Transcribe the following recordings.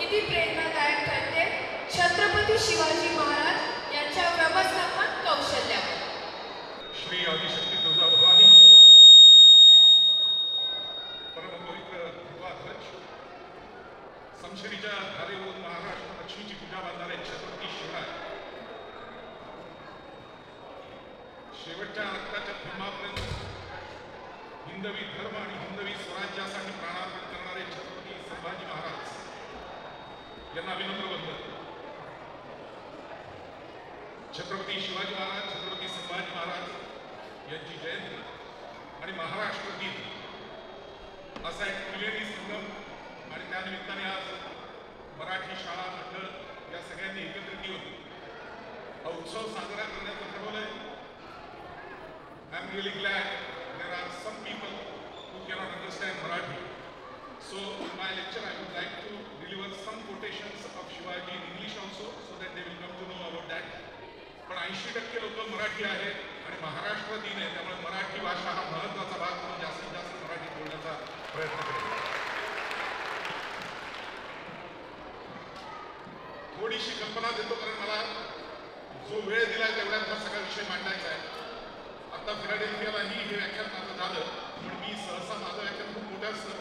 किती प्रेरणादायक ठरते छत्रपती शिवाजी महाराज यांच्या व्यवस्थापन कौशल्यावर. श्री आदिशक्ती तुळजाभवानी परमपवित्र ध्रुवाध्वज समशेरीच्या धारेवरून महाराष्ट्र लक्ष्मीची पूजा बांधणारे छत्रपती शिवराय शेवटच्या रक्ताच्या थेंबापर्यंत हिंदवी धर्म आणि हिंदवी स्वराज्यासाठी प्राणार्पण करणारे छत्रपती संभाजी महाराज यांना विनम्र वंदन. छत्रपती शिवाजी महाराज छत्रपती संभाजी महाराज यांची जयंती आणि महाराष्ट्र दिन असा एक त्रिवेणी संगम आणि त्यानिमित्ताने आज मराठी शाळा मंडळ या सगळ्यांनी एकत्रित येऊन हा उत्सव साजरा करण्याचं ठरवलंय. I am really glad there are some people who cannot understand Marathi. So in my lecture I would like to deliver some quotations of Shivaji in English also so that they will come to know about that. पण 80% लोक मराठी आहेत आणि महाराष्ट्र दिन आहे त्यामुळे मराठी भाषा हा महत्त्वाचा भाग म्हणून जास्तीत जास्त मराठी बोलण्याचा प्रयत्न करेन. थोडीशी कल्पना देतो कारण मला जो वेळ दिला तेवढ्यात हा सगळा विषय मांडायचा आहे. आता फिलाडेल्फियालाही हे व्याख्यान माझं झालं पण मी सहसा माझं व्याख्यान खूप मोठं असतं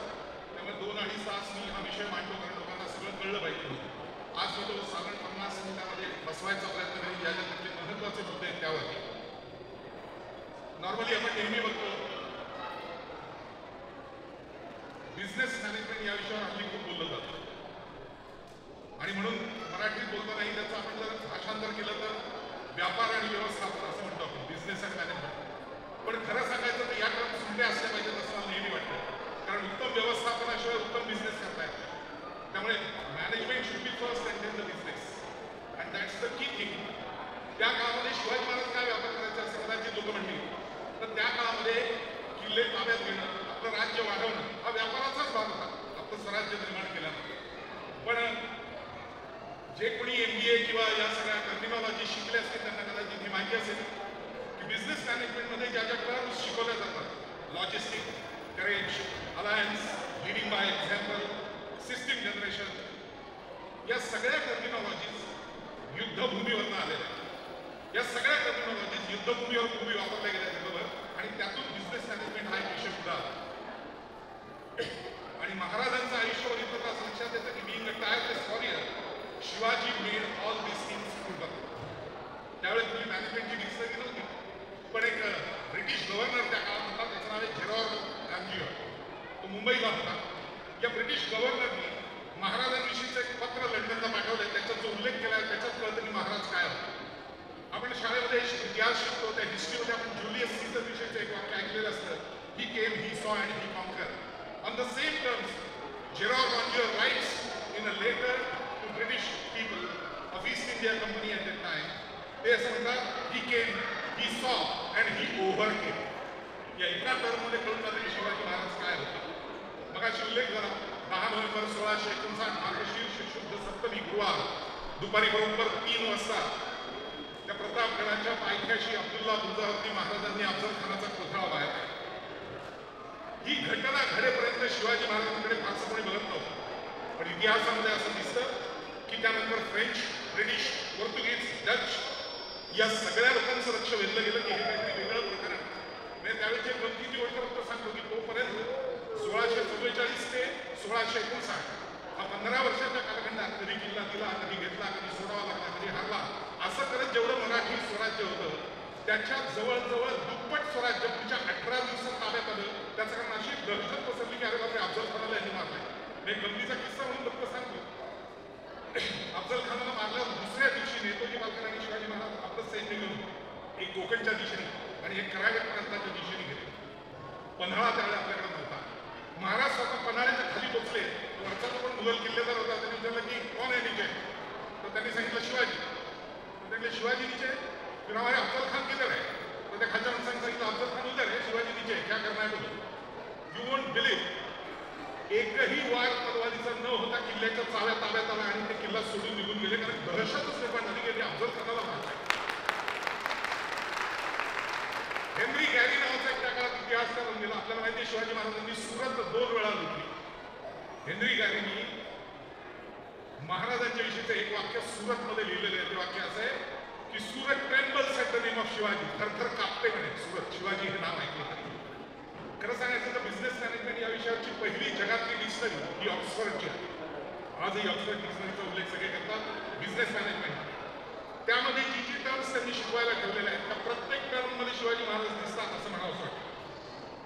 त्यामुळे 2-2.5 तास मी हा विषय मांडतो कारण लोकांना सगळं कळलं पाहिजे. आज मी तो साधारण 50 मिनिटामध्ये बसवायचा प्रयत्न करेन ज्या त्यातले महत्त्वाचे मुद्दे आहेत त्यावरती. नॉर्मली आपण नेहमी बघतो बिझनेस मॅनेजमेंट या विषयावर हल्ली खूप बोललं जातं आणि म्हणून मराठीत बोलतानाही त्याचं आपण जर भाषांतर केलं तर व्यापार आणि व्यवस्थापन असं म्हणतो आपण बिझनेस अँड मॅनेजमेंट. पण खरं सांगायचं तर या क्रम सुंदर असल्या पाहिजेत असं मला नेहमी वाटतं कारण उत्तम व्यवस्थापनाशिवाय उत्तम बिझनेस करता येतो. त्यामुळे management should be first and then the business and that's the key thing. त्या काळामध्ये शिवाजी महाराज काय व्यापार करायचे असं कदाचित लोक म्हणतील तर त्या काळामध्ये किल्ले ताब्यात घेणं आपलं राज्य वाढवणं हा व्यापाराचाच भाग होता आपलं स्वराज्य निर्माण केल्यानंतर. पण जे कोणी MBA किंवा या सगळ्या टर्मिनॉलॉजी शिकले असतील त्यांना कदाचित ही माहिती असेल की बिझनेस मॅनेजमेंटमध्ये ज्या ज्या टर्म्स शिकवल्या जातात logistic, courage, alliance, leading bye example, system generation या सगळ्या टर्मिनॉलॉजीज युद्धभूमीवरनं आलेल्या आहेत. या सगळ्या टर्मिनॉलॉजीज युद्धभूमीवर पूर्वी वापरल्या गेल्या बरोबर आणि त्यातून बिझनेस मॅनेजमेंट हा एक विषय सुद्धा आला. आणि महाराजांचं आयुष्य बघितलं तर असं लक्षात येतं की being a tireless warrior Shivaji made all this things possible. त्यावेळेस तुम्ही मॅनेजमेंटची डिक्शनरी नव्हती पण एक ब्रिटिश गव्हर्नर त्या काळात होता त्याचं नाव आहे जेरॉर्ड रॅम्जियर. तो मुंबईला होता. या ब्रिटिश गव्हर्नरनी महाराजांविषयीचं एक पत्र लंडनला पाठवलंय त्याच्यात जो उल्लेख केला आहे त्याच्यात कळतं की महाराज काय होते. आपण शाळेमध्ये इतिहास शिकतो त्या हिस्ट्रीमध्ये आपण ज्युलियस सीझर विषयीचं एक वाक्य ऐकलेलं असतं ही came he saw and he conquer. On the same terms Gerard रॅम्जियर writes in a letter British people of East India Company at that time. ते असं म्हणतात he came, he saw and he overcame. या एका टर्ममध्ये कळून जातं की शिवाजी महाराज काय होते. मगाशी उल्लेख झाला 10 नोव्हेंबर 1659 मार्गशीर्ष शुद्ध सप्तमी गुरुवार दुपारी बरोबर 3 वाजता त्या प्रतापगडाच्या पायथ्याशी अब्दुल्ला बुरजावरती महाराजांनी अफजल खानाचा कोथळा वाहिला. ही घटना घडेपर्यंत शिवाजी महाराजांकडे फारसं कोणी बघत नव्हतं पण इतिहासामध्ये असं दिसतं की त्यानंतर फ्रेंच, ब्रिटिश, पोर्तुगीज, डच या सगळ्या लोकांचं लक्ष वेधलं गेलं की हे काहीतरी वेगळं प्रकरण. म्हणजे त्यावेळेची एक गमतीची गोष्ट फक्त सांगतो की तोपर्यंत 1644 ते 1659 हा 15 वर्षाच्या कालखंडात कधी किल्ला दिला, कधी घेतला, कधी सोडावा लागला, कधी हारला असं करत जेवढं मराठी स्वराज्य होतं त्याच्यात जवळजवळ दुप्पट स्वराज्य पुढच्या 18 दिवसात ताब्यात आलं. त्याचं कारण अशी दहशत पसरली की अरे बापरे अफजल खानाला यांनी मारलंय. एक गमतीचा किस्सा म्हणून फक्त सांगतो. अफजल खानाला मारल्यावर दुसऱ्या दिवशी नेतोजी बालकर आणि शिवाजी महाराज आपलं सैन्य घेऊन एक कोकणच्या दिशेने आणि एक करागड प्रांताच्या दिशेने गेले. पन्हाळा त्यावेळेला आपल्याकडे नव्हता. महाराज स्वतः पन्हाळ्याच्या खाली पोचले. वरचा जो पण मुघल किल्लेदार होता त्यांनी विचारलं की कोण आहे नीचे तर त्यांनी सांगितलं शिवाजी. तर त्यांनी शिवाजी नीचे फिर हमारे अफजल खान किधर है तर त्या खालच्या माणसाने सांगितलं अफजल खान उधर है शिवाजी नीचे क्या करना है बोलो. यू वोंट बिलीव्ह एकही वार तलवारीचा न होता किल्ल्याच्या चाव्या ताब्यात आला आणि ते किल्ला सोडून निघून गेले कारण दहशतच निर्माण झाली की अफजल खानाला मारला. हेनरी गॅरी नावाचा एक त्या काळात इतिहासकार होऊन गेला. आपल्याला माहिती आहे शिवाजी महाराजांनी सुरत 2 वेळा लुटली. हेनरी गॅरीनी महाराजांच्या विषयीचं एक वाक्य सुरतमध्ये लिहिलेलं आहे. ते वाक्य असं आहे की Surat trembles at the name of Shivaji. थरथर कापते म्हणे सुरत, शिवाजी हे नाव ऐकलं तरी. खरं सांगायचं तर बिझनेस मॅनेजमेंट या विषयाची पहिली जगातली डिक्शनरी ही ऑक्सफर्डची आहे. आजही ऑक्सफर्ड डिक्शनरीचा उल्लेख सगळे करतात. बिझनेस मॅनेजमेंट त्यामध्ये जी जी टर्म्स त्यांनी शिकवायला ठेवलेल्या आहेत त्या प्रत्येक टर्ममध्ये शिवाजी महाराज दिसतात असं म्हणावं वाटतं.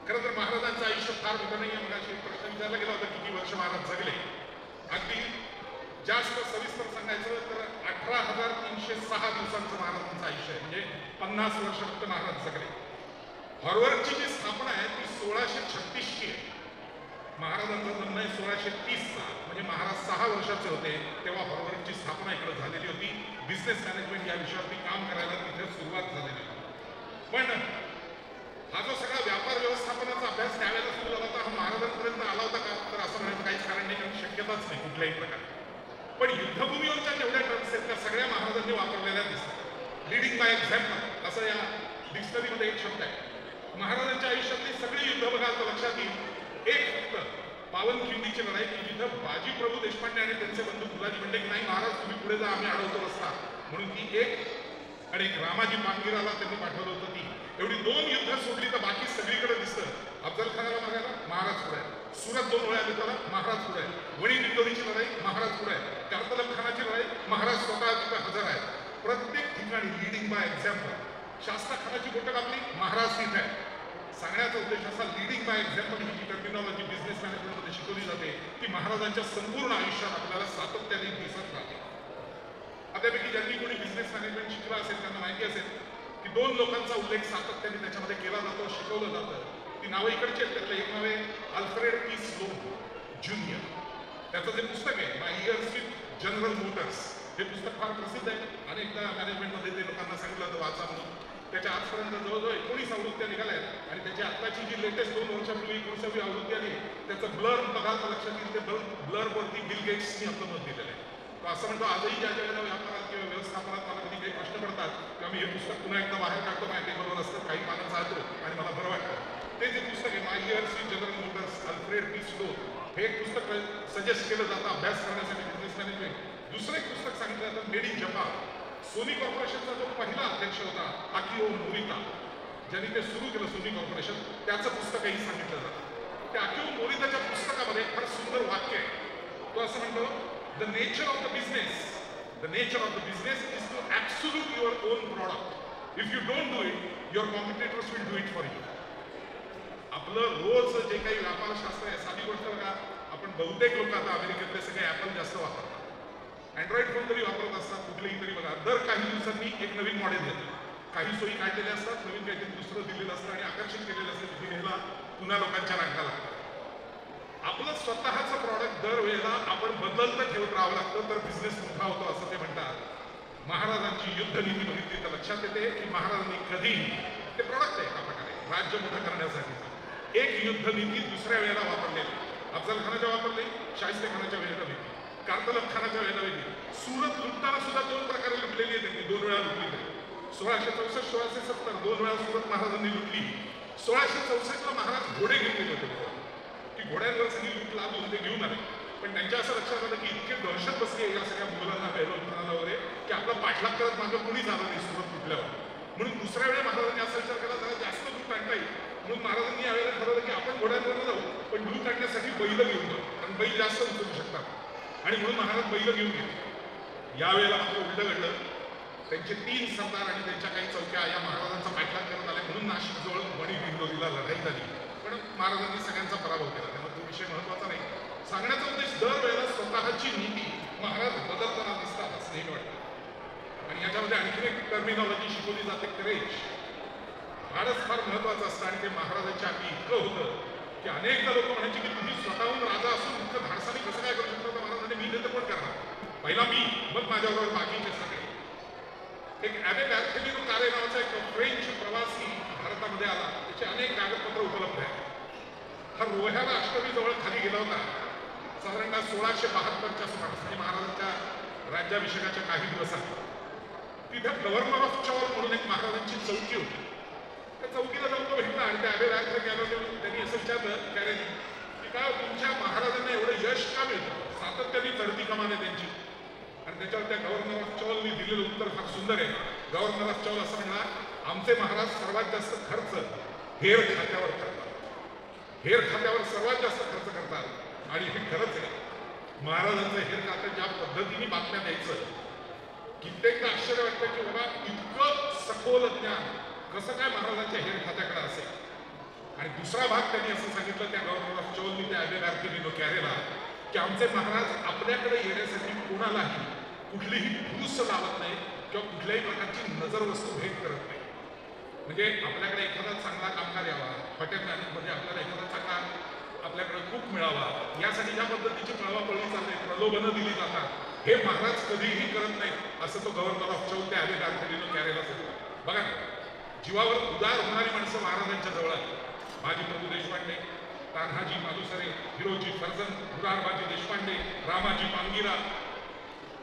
खरं तर महाराजांचं आयुष्य फार मोठं नाही आहे. मगाशी एक प्रश्न विचारला गेला होता किती वर्ष महाराज जगले. अगदी जास्त सविस्तर सांगायचं तर 18,306 दिवसांचं महाराजांचं आयुष्य आहे. म्हणजे 50 वर्ष फक्त महाराज जगले. हॉर्वर्डची जी स्थापना आहे ती 1636ची आहे. महाराजांचा जन्म आहे 1630चा. म्हणजे महाराज 6 वर्षाचे होते तेव्हा हॉर्वर्डची स्थापना इकडे झालेली होती. बिझनेस मॅनेजमेंट या विषयावरती काम करायला तिथे सुरुवात झालेली होती. पण हा जो सगळा व्यापार व्यवस्थापनाचा अभ्यास त्यावेळेला सुरू झाला होता हा महाराजांपर्यंत आला होता का तर असं म्हणायचं काहीच कारण नाही, कारण शक्यताच नाही कुठल्याही प्रकारे. पण युद्धभूमीवरच्या जेवढ्या टर्म्स आहेत त्या सगळ्या महाराजांनी वापरलेल्या दिसतात. लीडिंग बाय एक्झाम्पल असं या डिक्शनरीमध्ये एक शब्द आहे. महाराजांच्या आयुष्यातली सगळी युद्ध बघाल तर लक्षात येईल एक फक्त पावनखिंडीची लढाई की जिथं बाजी प्रभू देशपांडे आणि त्यांचे बंधू फुलाजी म्हणले की नाही महाराज तुम्ही पुढे जा आम्ही अडवतो रस्ता म्हणून ती एक, आणि एक रामाजी पानगिराला त्यांनी पाठवलं होतं ती. एवढी 2 युद्ध सोडली तर बाकी सगळीकडे दिसतं अफजल खानाला मारायला महाराज पुढे आहे, सुरत 2 वेळा देताना महाराज पुढे आहे, वणी दिंडोरीची लढाई महाराज पुढे आहे, कारतलब खानाची लढाई महाराज स्वतः तिथे हजर आहे. प्रत्येक ठिकाणी लीडिंग बाय एक्झाम्पल. शास्त्रा खानाची बोटं कापली महाराज तिथे आहे. सांगण्याचा उद्देश असा लीडिंग बाय एक्झाम्पल ही जी टर्मिनॉलॉजी बिझनेस मॅनेजमेंटमध्ये शिकवली जाते ती महाराजांच्या संपूर्ण आयुष्यात आपल्याला सातत्याने दिसत राहते. त्यापैकी ज्यांनी कोणी बिझनेस मॅनेजमेंट शिकला असेल त्यांना माहिती असेल की 2 लोकांचा उल्लेख सातत्याने त्याच्यामध्ये केला जातो, शिकवलं जातं. ती नावं इकडची आहेत. त्यातलं एक नाव आहे अल्फ्रेड पी स्लोन ज्युनियर. त्याचं जे पुस्तक आहे my years with General Motors हे पुस्तक फार प्रसिद्ध आहे. अनेकदा मॅनेजमेंटमध्ये ते लोकांना सांगितलं होतं वाचा म्हणून. त्याच्या आजपर्यंत जवळजवळ 19 आवृत्त्या निघाल्या आहेत आणि त्याची आत्ताची जी लेटेस्ट 2 वर्षापूर्वी 19वी आवृत्ती आली त्याचं ब्लर बघाल तर लक्षात येईल ते ब्लरवरती बिल गेट्सनी आपलं मत दिलेलं आहे. तो असं म्हणतो आजही ज्या ज्या व्यापारात किंवा व्यवस्थापनात मला कधी काही प्रश्न पडतात किंवा मी हे पुस्तक पुन्हा एकदा बाहेर काढतो माहिती बरोबर असतं काही पानं चालतो आणि मला बरं वाटतं. ते जे पुस्तक आहे my years with General Motors Alfred P Sloan हे एक पुस्तक सजेस्ट केलं जातं अभ्यास करण्यासाठी बिझनेस मॅनेजमेंट. दुसरं एक पुस्तक सांगितलं जातं मेड इन जपान. सोनी कॉर्पोरेशनचा जो पहिला अध्यक्ष होता आकिओ मोरिता ज्यांनी ते सुरू केलं सोनी कॉर्पोरेशन त्याचं पुस्तकही सांगितलं जातं. त्या आकिओ मोरिताच्या पुस्तकामध्ये फार सुंदर वाक्य आहे. तो असं म्हणतो the nature of the business is to absolute your own product. If you don't do it your competitors will do it for you. आपलं रोज जे काही व्यापारशास्त्र आहे साधी गोष्ट बघा आपण बहुतेक लोक आता अमेरिकेतले सगळे ॲपल जास्त वापरतात. अँड्रॉइड फोन तरी वापरत असतात कुठलेही तरी बघा दर काही दिवसांनी एक नवीन मॉडेल येतं. काही सोयी काढलेल्या असतात नवीन काहीतरी दुसरं दिलेलं असतं आणि आकर्षित केलेलं असतं तिथे घ्यायला पुन्हा लोकांच्या रांगा लागतात. आपलं स्वतःचं प्रॉडक्ट दरवेळेला आपण बदलतं ठेवत राहावं लागतं तर बिझनेस मोठा होतो असं ते म्हणतात. महाराजांची युद्धनीती बघितली तर लक्षात येते की महाराजांनी कधी ते प्रॉडक्ट आहे एका प्रकारे राज्य मोठं करण्यासाठी एक युद्धनीती दुसऱ्या वेळेला वापरलेली. अफजल खानाच्या वापरली, शाहिस्ते खानाच्या वेळेला वेगळी, कारतलब खानाच्या वेळेला वेगळी. सुरत लुटताना सुद्धा 2 प्रकारे लुटलेली आहे त्यांनी 2 वेळा लुटली तरी. 1664 1670 2 वेळा सुरत महाराजांनी लुटली. 1664ला महाराज घोडे घेऊन गेले होते की घोड्यांवर सगळी लूट लाभ होऊन ते घेऊन आले. पण त्यांच्या असं लक्षात आलं की इतके दहशत बसली या सगळ्या मुलांना बेरोजगारांना वगैरे की आपला पाठलाग करत मागं कोणीच आलं नाही सुरत लुटल्यावर. म्हणून दुसऱ्या वेळी महाराजांनी असा विचार केला जरा जास्त लूट आणता येईल म्हणून महाराजांनी यावेळेला ठरवलं की आपण घोड्यांवर जाऊ पण लूट आणण्यासाठी बैल घेऊन जाऊ कारण बैल जास्त उचलू शकतात आणि म्हणून महाराज बैल घेऊन गेले. यावेळेला मात्र उलटं घडलं. त्यांचे 3 सरदार आणि त्यांच्या काही चौक्या या महाराजांचा पाठलाग करत आल्या म्हणून नाशिकजवळ वणी दिंडोरीला लढाई झाली. पण महाराजांनी सगळ्यांचा पराभव केला. त्यामुळे तो विषय महत्वाचा नाही. सांगण्याचा उद्देश दरवेळेला स्वतःची नीती महाराज बदलताना दिसतात असं नेहमी वाटतं. आणि याच्यामध्ये आणखी एक टर्मिनॉलॉजी शिकवली जाते करेज. फारच फार महत्वाचं असतं आणि ते महाराजांच्या आधी इतकं होतं की अनेकदा लोक म्हणायचे की तुम्ही स्वतःहून राजा असून इतकं धाडसाने कसं काय करू शकता. महाराजांनी मी नाही तर कोण करणार, पहिला मी मग माझ्याबरोबर बाकीचे सगळे. एक ॲबे बॅर्थेलिनो कारे नावाचा एक फ्रेंच प्रवासी भारतामध्ये आला. त्याचे अनेक कागदपत्र उपलब्ध आहेत. हा रोह्याला अष्टमीजवळ खाली गेला होता साधारणतः 1672च्या सुमारास म्हणजे महाराजांच्या राज्याभिषेकाच्या काही दिवसात. तिथे गव्हर्नर ऑफ चॉल म्हणून एक महाराजांची चौकी होती. त्या चौकीला जाऊन तो भेटला आणि त्या ॲबे बॅर्थेलिनो त्यांनी असं विचारलं कॅरेने की काय तुमच्या महाराजांना एवढं यश का मिळतं, सातत्याने चढती कमान आहे त्यांची, त्याच्यावर त्या गव्हर्नर ऑफ चौलनी दिलेलं उत्तर फार सुंदर आहे. गव्हर्नर ऑफ चौल असं म्हणला, आमचे महाराज सर्वात जास्त खर्च हेर खात्यावर करतात. हेर खात्यावर सर्वात जास्त खर्च करतात. आणि हे खरंच आहे. महाराजांचं हेर खातं ज्या पद्धतीने बातम्या द्यायचं, कित्येकदा आश्चर्य वाटतं की बाबा इतकं सखोल ज्ञान कसं काय महाराजांच्या हेर खात्याकडे असेल. आणि दुसरा भाग त्यांनी असं सांगितलं त्या गव्हर्नर ऑफ चौलनी त्या अभ्यर्थीने कॅरेला, की आमचे महाराज आपल्याकडे येण्यासाठी कोणालाही कुठलीही फूस लावत नाही किंवा कुठल्याही प्रकारची नजर वस्तू भेट करत नाही. म्हणजे आपल्याकडे एखादा चांगला कामगार यावा, हॉटेल मॅनेजमध्ये आपल्याला एखादा चांगला आपल्याकडे कुक मिळावा, यासाठी ज्या पद्धतीची पळवापळवी चालते, प्रलोभनं दिली जातात, हे महाराज कधीही करत नाही, असं तो गव्हर्नर ऑफ चौल त्या अभ्यर्थीने कॅरेला सांगतो. बघा, जीवावर उदार होणारी माणसं महाराजांच्या जवळ आली. माजी प्रभू देशपांडे, तान्हाजी मालुसरे, हिरोजी फर्जन, मुरारबाजी देशपांडे, रामाजी पांगिरा.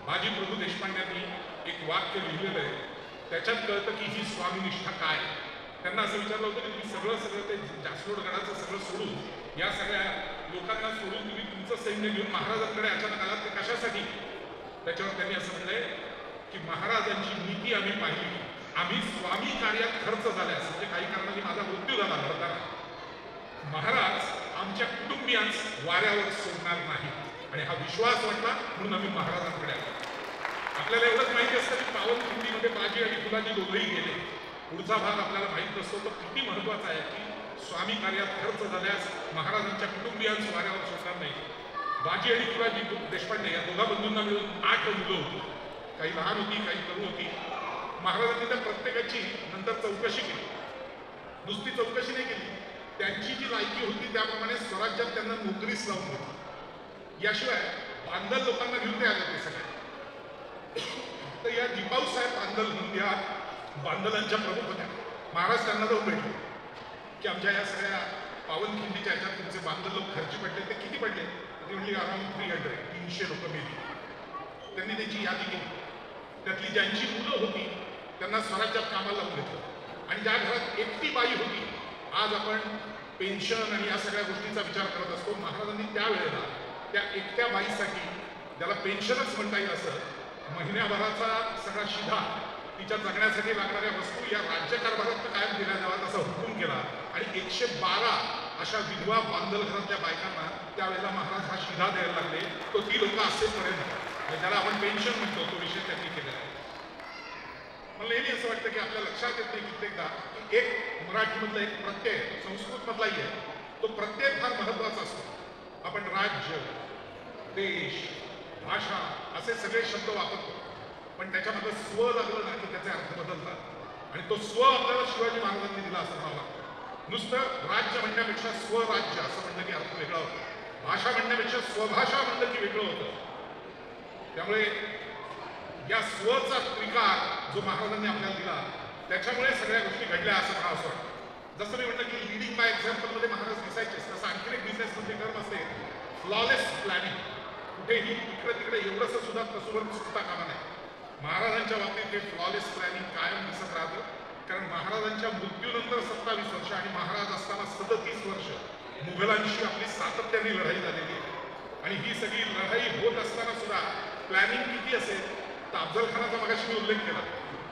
माजी प्रभू देशपांड्यांनी एक वाक्य लिहिलेलं आहे, त्याच्यात कळतं की ही स्वामीनिष्ठा काय. त्यांना असं विचारलं होतं की तुम्ही सगळं ते जासवडगडाचं सगळं सोडून, या सगळ्या लोकांना सोडून तुम्ही तुमचं सैन्य घेऊन महाराजांकडे अचानक आलात, ते कशासाठी? त्याच्यावर त्यांनी असं म्हणलंय की महाराजांची नीती आम्ही पाहिली, आम्ही स्वामी कार्यात खर्च झाल्यास, म्हणजे काही कारणाने माझा मृत्यू झाला लढताना, महाराज आमच्या कुटुंबियांस वाऱ्यावर सोडणार नाही. आणि हा विश्वास वाटला म्हणून आम्ही महाराजांकडे आलो. आपल्याला एवढंच माहिती असतं की पावनखिंडीमध्ये बाजी आणि फुलाजी दोघंही गेले. पुढचा भाग आपल्याला माहीत नसतो. तो किती महत्वाचा आहे की स्वामी कार्यात खर्च झाल्यास महाराजांच्या कुटुंबियांस वाऱ्यावर सोडणार नाही. बाजी आणि फुलाजी देशपांडे या दोघा बंधूंना मिळून 8 मुलं होती. काही लहान होती, काही तरुण होती. महाराजांनी त्या प्रत्येकाची नंतर चौकशी केली. नुसती चौकशी नाही केली, त्यांची जी लायकी होती त्याप्रमाणे स्वराज्यात त्यांना नोकरीच लावून होती. याशिवाय बांदल लोकांना घेऊन ते आले ते सगळे. तर या जिपाऊसाहेब बांदल म्हणून या बांदलांच्या प्रमुख होत्या. महाराज त्यांना जाऊन भेटले की आमच्या या सगळ्या पावनखिंडीच्या ह्याच्यात तुमचे बांदल लोक खर्च पडले, ते किती पडले? ती म्हणली अराउंड 300 लोक मेली. त्यांनी त्याची यादी केली. त्यातली ज्यांची मुलं होती त्यांना स्वराज्यात कामाला लावून घेतलं. आणि ज्या घरात एकटी बाई होती, आज आपण पेन्शन आणि या सगळ्या गोष्टीचा विचार करत असतो, महाराजांनी त्यावेळेला त्या एकट्या बाईसाठी, ज्याला पेन्शनच म्हणता येईल असं, महिन्याभराचा सगळा शिधा, तिच्या जगण्यासाठी लागणाऱ्या वस्तू या राज्यकारभारात कायम दिल्या जाव्यात असा हुकूम केला. आणि 112 अशा विधवा बांधल घरातल्या बायकांना त्यावेळेला महाराज हा शिधा द्यायला लागले. तो ती लोक असेपर्यंत, ज्याला आपण पेन्शन म्हणतो, तो विषय त्यांनी केलेला आहे. मला नेहमी असं वाटतं की आपल्या लक्षात येत नाही कित्येकदा की एक मराठीमधला एक प्रत्यय, संस्कृतमधलाही आहे, तो प्रत्यय फार महत्वाचा असतो. आपण राज्य, देश, भाषा असे सगळे शब्द वापरतो, पण त्याच्यामध्ये स्व लागलं ना की त्याचे अर्थ बदलतात. आणि तो स्व आपल्याला शिवाजी महाराजांनी दिला असं म्हणावं लागतं. नुसतं राज्य म्हणण्यापेक्षा स्वराज्य असं म्हणलं की अर्थ वेगळा होतो. भाषा म्हणण्यापेक्षा स्वभाषा म्हणलं की वेगळं होतं. त्यामुळे या स्वचा त्रिकार जो महाराजांनी आपल्याला दिला, त्याच्यामुळे सगळ्या गोष्टी घडल्या असं मला असं वाटतं. जसं मी म्हटलं की लिडिंग बाय एक्झाम्पलमध्ये महाराज दिसायचे, तसं आणखी एक बिझनेसमध्ये टर्म असते, फ्लॉलेस प्लॅनिंग. कुठेही इकडे तिकडे एवढंसं सुद्धा कसुबत चुकता कामा नाही. महाराजांच्या बाबतीत हे फ्लॉलेस प्लॅनिंग कायम दिसत राहतं. कारण महाराजांच्या मृत्यूनंतर 27 वर्ष आणि महाराज असताना 37 वर्ष मुघलांशी आपली सातत्याने लढाई झालेली आहे. आणि ही सगळी लढाई होत असताना सुद्धा प्लॅनिंग किती असेल तर अफजल खानाचा मगाशी मी उल्लेख केला.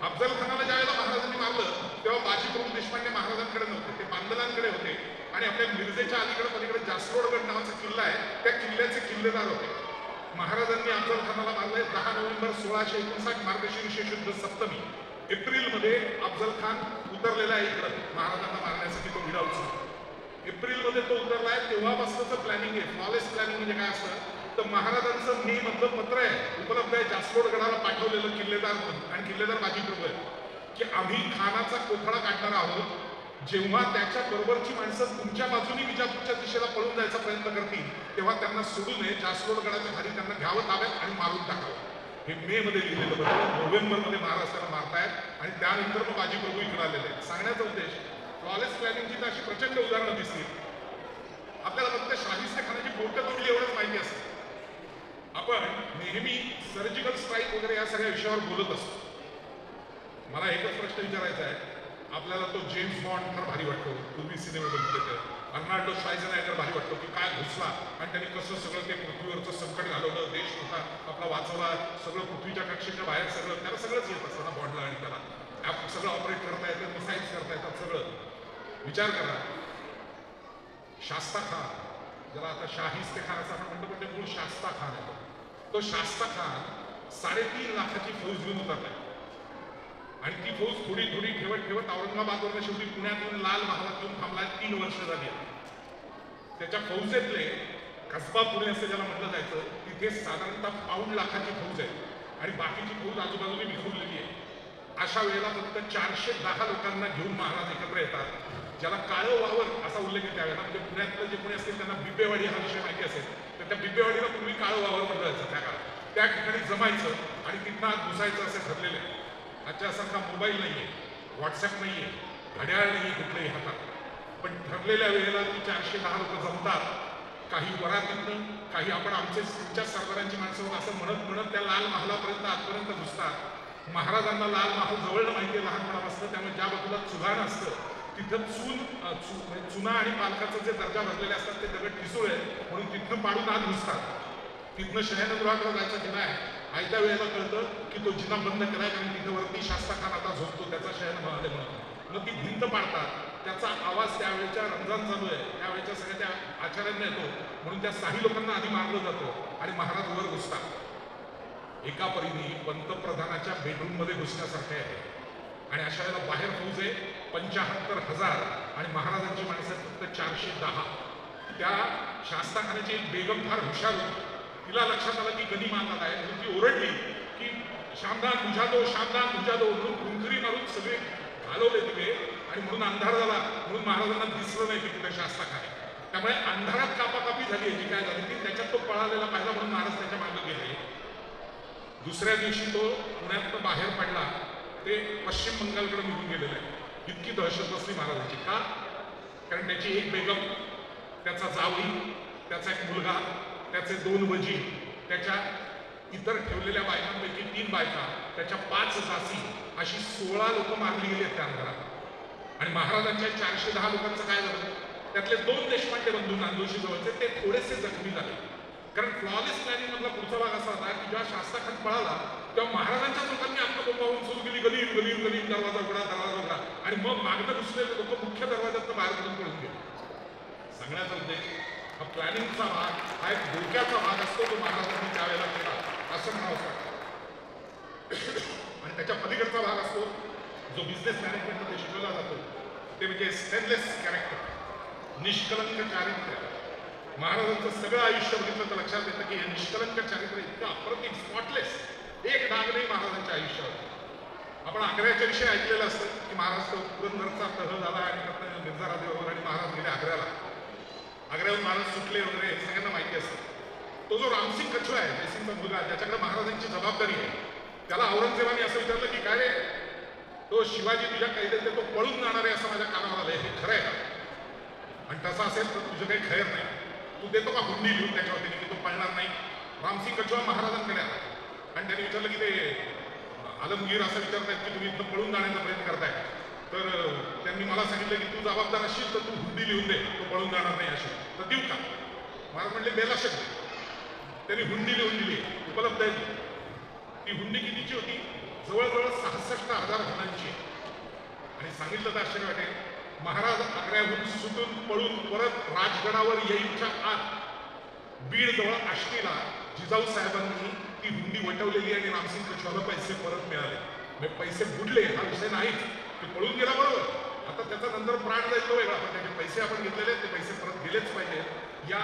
अफजल खानाला ज्यावेळेला महाराजांनी मारलं तेव्हा बाजी प्रभू देशपांडे महाराजांकडे नव्हते, ते बांदलांकडे होते. आणि आपल्या मिरजेच्या अलीकडे पलीकडे जासवडगड नावाचा किल्ला आहे, त्या किल्ल्याचे किल्लेदार होते. महाराजांनी अफजल खानाला मारले 10 नोव्हेंबर 1659 मार्गशीर्ष शुद्ध सप्तमी. एप्रिलमध्ये अफजल खान उतरलेला आहे इकडं महाराजांना मारण्यासाठी, तो विडा उचलून. एप्रिलमध्ये तो उतरला आहे, तेव्हापासूनच प्लॅनिंग आहे. फ्लॉलेस प्लॅनिंग म्हणजे काय असतं तर महाराजांचं मे मधलं पत्र आहे, उपलब्ध आहे जासवडगडाला पाठवलेलं किल्लेदार आणि किल्लेदार बाजी प्रभू आहे की आम्ही खानाचा कोथळा काढणार आहोत. जेव्हा त्याच्या बरोबरची माणसं तुमच्या बाजूने विजापूरच्या दिशेला पळून जायचा प्रयत्न करतील तेव्हा त्यांना सोडू नये, जासवडगडाच्या खाली त्यांना घ्यावं ताब्यात आणि मारून टाकावं. हे मे मध्ये लिहिलेलं बरोबर. नोव्हेंबरमध्ये महाराष्ट्राला मारतायत आणि त्यानंतर मग बाजी प्रभू इकडे आलेले आहेत. सांगण्याचा उद्देश फ्लॉलेस प्लॅनिंगची तर अशी प्रचंड उदाहरणं दिसतील. आपल्याला फक्त शाहिस्ते खानाची बोटं तोडली एवढंच माहिती असतं. आपण नेहमी सर्जिकल स्ट्राईक वगैरे या सगळ्या विषयावर बोलत असतो. मला एकच प्रश्न विचारायचा आहे, आपल्याला तो जेम्स बॉन्ड फार भारी वाटतो, पूर्वी सिनेमा बघितले, अर्नाल्डो श्वार्झेनेगर भारी वाटतो की काय घुसला आणि त्यांनी कसं सगळं ते पृथ्वीवरचं संकट घालवलं, देश मोठा आपला वाचवला, सगळं पृथ्वीच्या कक्षेच्या बाहेर सगळं त्याला सगळंच येत असतं ना बॉडला, आणि त्याला सगळं ऑपरेट करता येतं, मिसाईल्स करता येतात सगळं. विचार करा, शास्ता खान, ज्याला आता शाहिस्ते खान असं आपण म्हणतो, पण ते मूळ शास्ता खान आहे. तो शास्ता खान 3.5 लाखाची फौज घेऊन उतरलाय, आणि ती फौज थोडी थोडी ठेवत ठेवत औरंगाबादवरून शेवटी पुण्यात येऊन लाल महालात येऊन थांबलाय. 3 वर्ष झाली. त्याच्या फौजेतले कसबा पुणे असं ज्याला म्हटलं जायचं, तिथे साधारणतः 1.5 लाखाची फौज आहे, आणि बाकीची फौज आजूबाजूने विखुरलेली आहे. अशा वेळेला फक्त 410 लोकांना घेऊन महाराज एकत्र येतात, ज्याला काळं वावर असा उल्लेख आहे त्यावेळेला. म्हणजे पुण्यातलं जे कोणी असतील त्यांना बिब्बेवाडी हा विषय माहिती असेल, तर त्या बिब्बेवाडीला पूर्वी काळं वावर म्हटलं जायचं त्या काळात. त्या ठिकाणी जमायचं आणि तिथनं आत घुसायचं असे ठरलेले आहे. आजच्यासारखा मोबाईल नाही आहे, व्हॉट्सॲप नाही आहे, घड्याळ नाही आहे कुठल्याही हातात, पण ठरलेल्या वेळेला ती 410 लोक जमतात. काही वरातीतनं, काही आपण तुमच्या सरदारांची माणसं असं म्हणत म्हणत त्या लाल महालापर्यंत आतपर्यंत घुसतात. महाराजांना लाल महाल जवळ माहिती आहे लहानपणापासून, त्यामुळे ज्या बाजूला चुगाण असतं तिथं चुना आणि पालखाचं जे दर्जा भरलेले असतात ते दगड ठिसूळ आहेत, म्हणून तिथनं पाडून आत घुसतात. तिथनं शयनगृहाकडे जायचा जिना आहे. आयत्या वेळेला कळतं की तो जिना बंद कराय, कारण तिथं वरती शास्ता खान आता झोपतो, त्याचा शयनगृह आहे म्हणून. मग ती भिंत पाडतात. त्याचा आवाज त्यावेळेच्या रमजान चालू आहे त्यावेळेच्या सगळ्या त्या आचार्यांना येतो, म्हणून त्या 6 लोकांना आधी मारलं जातं आणि महाराज वर घुसतात. एका परीने पंतप्रधानाच्या बेडरूममध्ये घुसण्यासारखे आहे. आणि अशा वेळेला बाहेर फौज आहे 75,000 आणि महाराजांची माणसं फक्त 410. त्या शास्ताखान्याची एक बेगम फार हुशार होती. तिला लक्षात आलं की गनिम आत आहे, म्हणून ती ओरडली की शामदान बुझा दो, शामदान बुझा दो, म्हणून कुंकरी मारून सगळे घालवले तिथे. आणि म्हणून अंधार झाला, म्हणून महाराजांना दिसलं नाही की तिथे शास्ताखान आहे. त्यामुळे अंधारात कापाकापी झाली याची काय झाली ती, त्याच्यात तो पळालेला पाहिला म्हणून महाराज त्याच्या मागे गेले. दुसऱ्या दिवशी तो पुण्यातनं बाहेर पडला, ते पश्चिम बंगालकडे निघून गेलेलं आहे. इतकी दहशत बसली महाराजांची. का? कारण त्याची एक बेगम, त्याचा जावई, त्याचा एक मुलगा, त्याचे 2 वजीर, त्याच्या इतर ठेवलेल्या बायकांपैकी 3 बायका, त्याच्या 5 दासी, अशी 16 लोक मारली गेली त्या अंधारात. आणि महाराजांच्या 410 लोकांचं काय झालं, त्यातले 2 देशपांडे बंधू नांदोशी जवळचे ते थोडेसे जखमी झाले. कारण फ्लॉलेस प्लॅनिंग मधला पुढचा भाग असा होता की जेव्हा शास्ताखान पळाला तेव्हा महाराजांच्या लोकांनी आत्मबंबावून सुरू केली, गलीम गलीम गलीम, दरवाजा उघडा, दरवाजा उघडा, आणि मग मागणं घुसलेले लोक मुख्य दरवाज्यातनं बाहेर पडून पळून गेले. सांगण्याचा उद्देश हा प्लॅनिंगचा भाग, हा एक धोक्याचा भाग असतो जो महाराजांनी त्यावेळेला केला असं म्हणावं वाटतं. आणि त्याच्या पलीकडचा भाग असतो जो बिझनेस मॅनेजमेंटमध्ये शिकवला जातो, ते म्हणजे स्टेनलेस कॅरेक्टर, निष्कलंक चारित्र्य. महाराजांचं सगळं आयुष्य बघितलं तर लक्षात येतं की हे निष्कलंक चारित्र्य इतकं अप्रतिम, स्पॉटलेस, एक डाग नाही महाराजांच्या आयुष्यावर. आपण आग्र्याच्या विषयी ऐकलेलं असतं की महाराज पुरंदरचा तह झाला आणि मिर्झा राजेबरोबर आणि महाराज गेले आग्र्याला. आग्र्याहून महाराज सुटले वगैरे हे सगळ्यांना माहिती असतं. तो जो रामसिंग कछवा आहे, जयसिंगचा मुलगा, ज्याच्याकडे महाराजांची जबाबदारी आहे, त्याला औरंगजेबाने असं विचारलं की काय रे, तो शिवाजी तुझ्या कैदेत तो पळून जाणार आहे असं माझ्या कानावर आलंय, हे खरं आहे का? आणि तसं असेल तर तुझं काही खैर नाही, तू देतो का हुंडी लिहून त्याच्यावरती की तो पळणार नाही? रामसिंग कछवा महाराजांकडे आला आणि त्यांनी विचारलं की ते आलमगीर असं विचारतायत की तुम्ही इथं पळून जाण्याचा प्रयत्न करताय, तर त्यांनी मला सांगितलं की तू जबाबदार असशील तर तू हुंडी लिहून दे, तो पळून जाणार नाही अशी, तर देऊ का? महाराज म्हणले बेलाशक. त्यांनी हुंडी लिहून दिली, उपलब्ध आहे. ती हुंडी कितीची होती? जवळजवळ 66,000 धनांची. आणि सांगितलं तर आश्चर्य वाटेल, महाराज आग्र्याहून सुटून पळून परत राजगडावर येईच्या आत बीडजवळ आष्टीला जिजाऊ साहेबांनी ती हुंडी वटवलेली आणि रामसिंग कछवाला पैसे परत मिळाले. म्हणजे पैसे बुडले हा विषय नाहीच, ते पळून गेला बरोबर, आता त्याचा नंतर प्राण जाईल तो वेगळा, पण त्याचे पैसे आपण घेतलेले ते पैसे परत गेलेच पाहिजे. या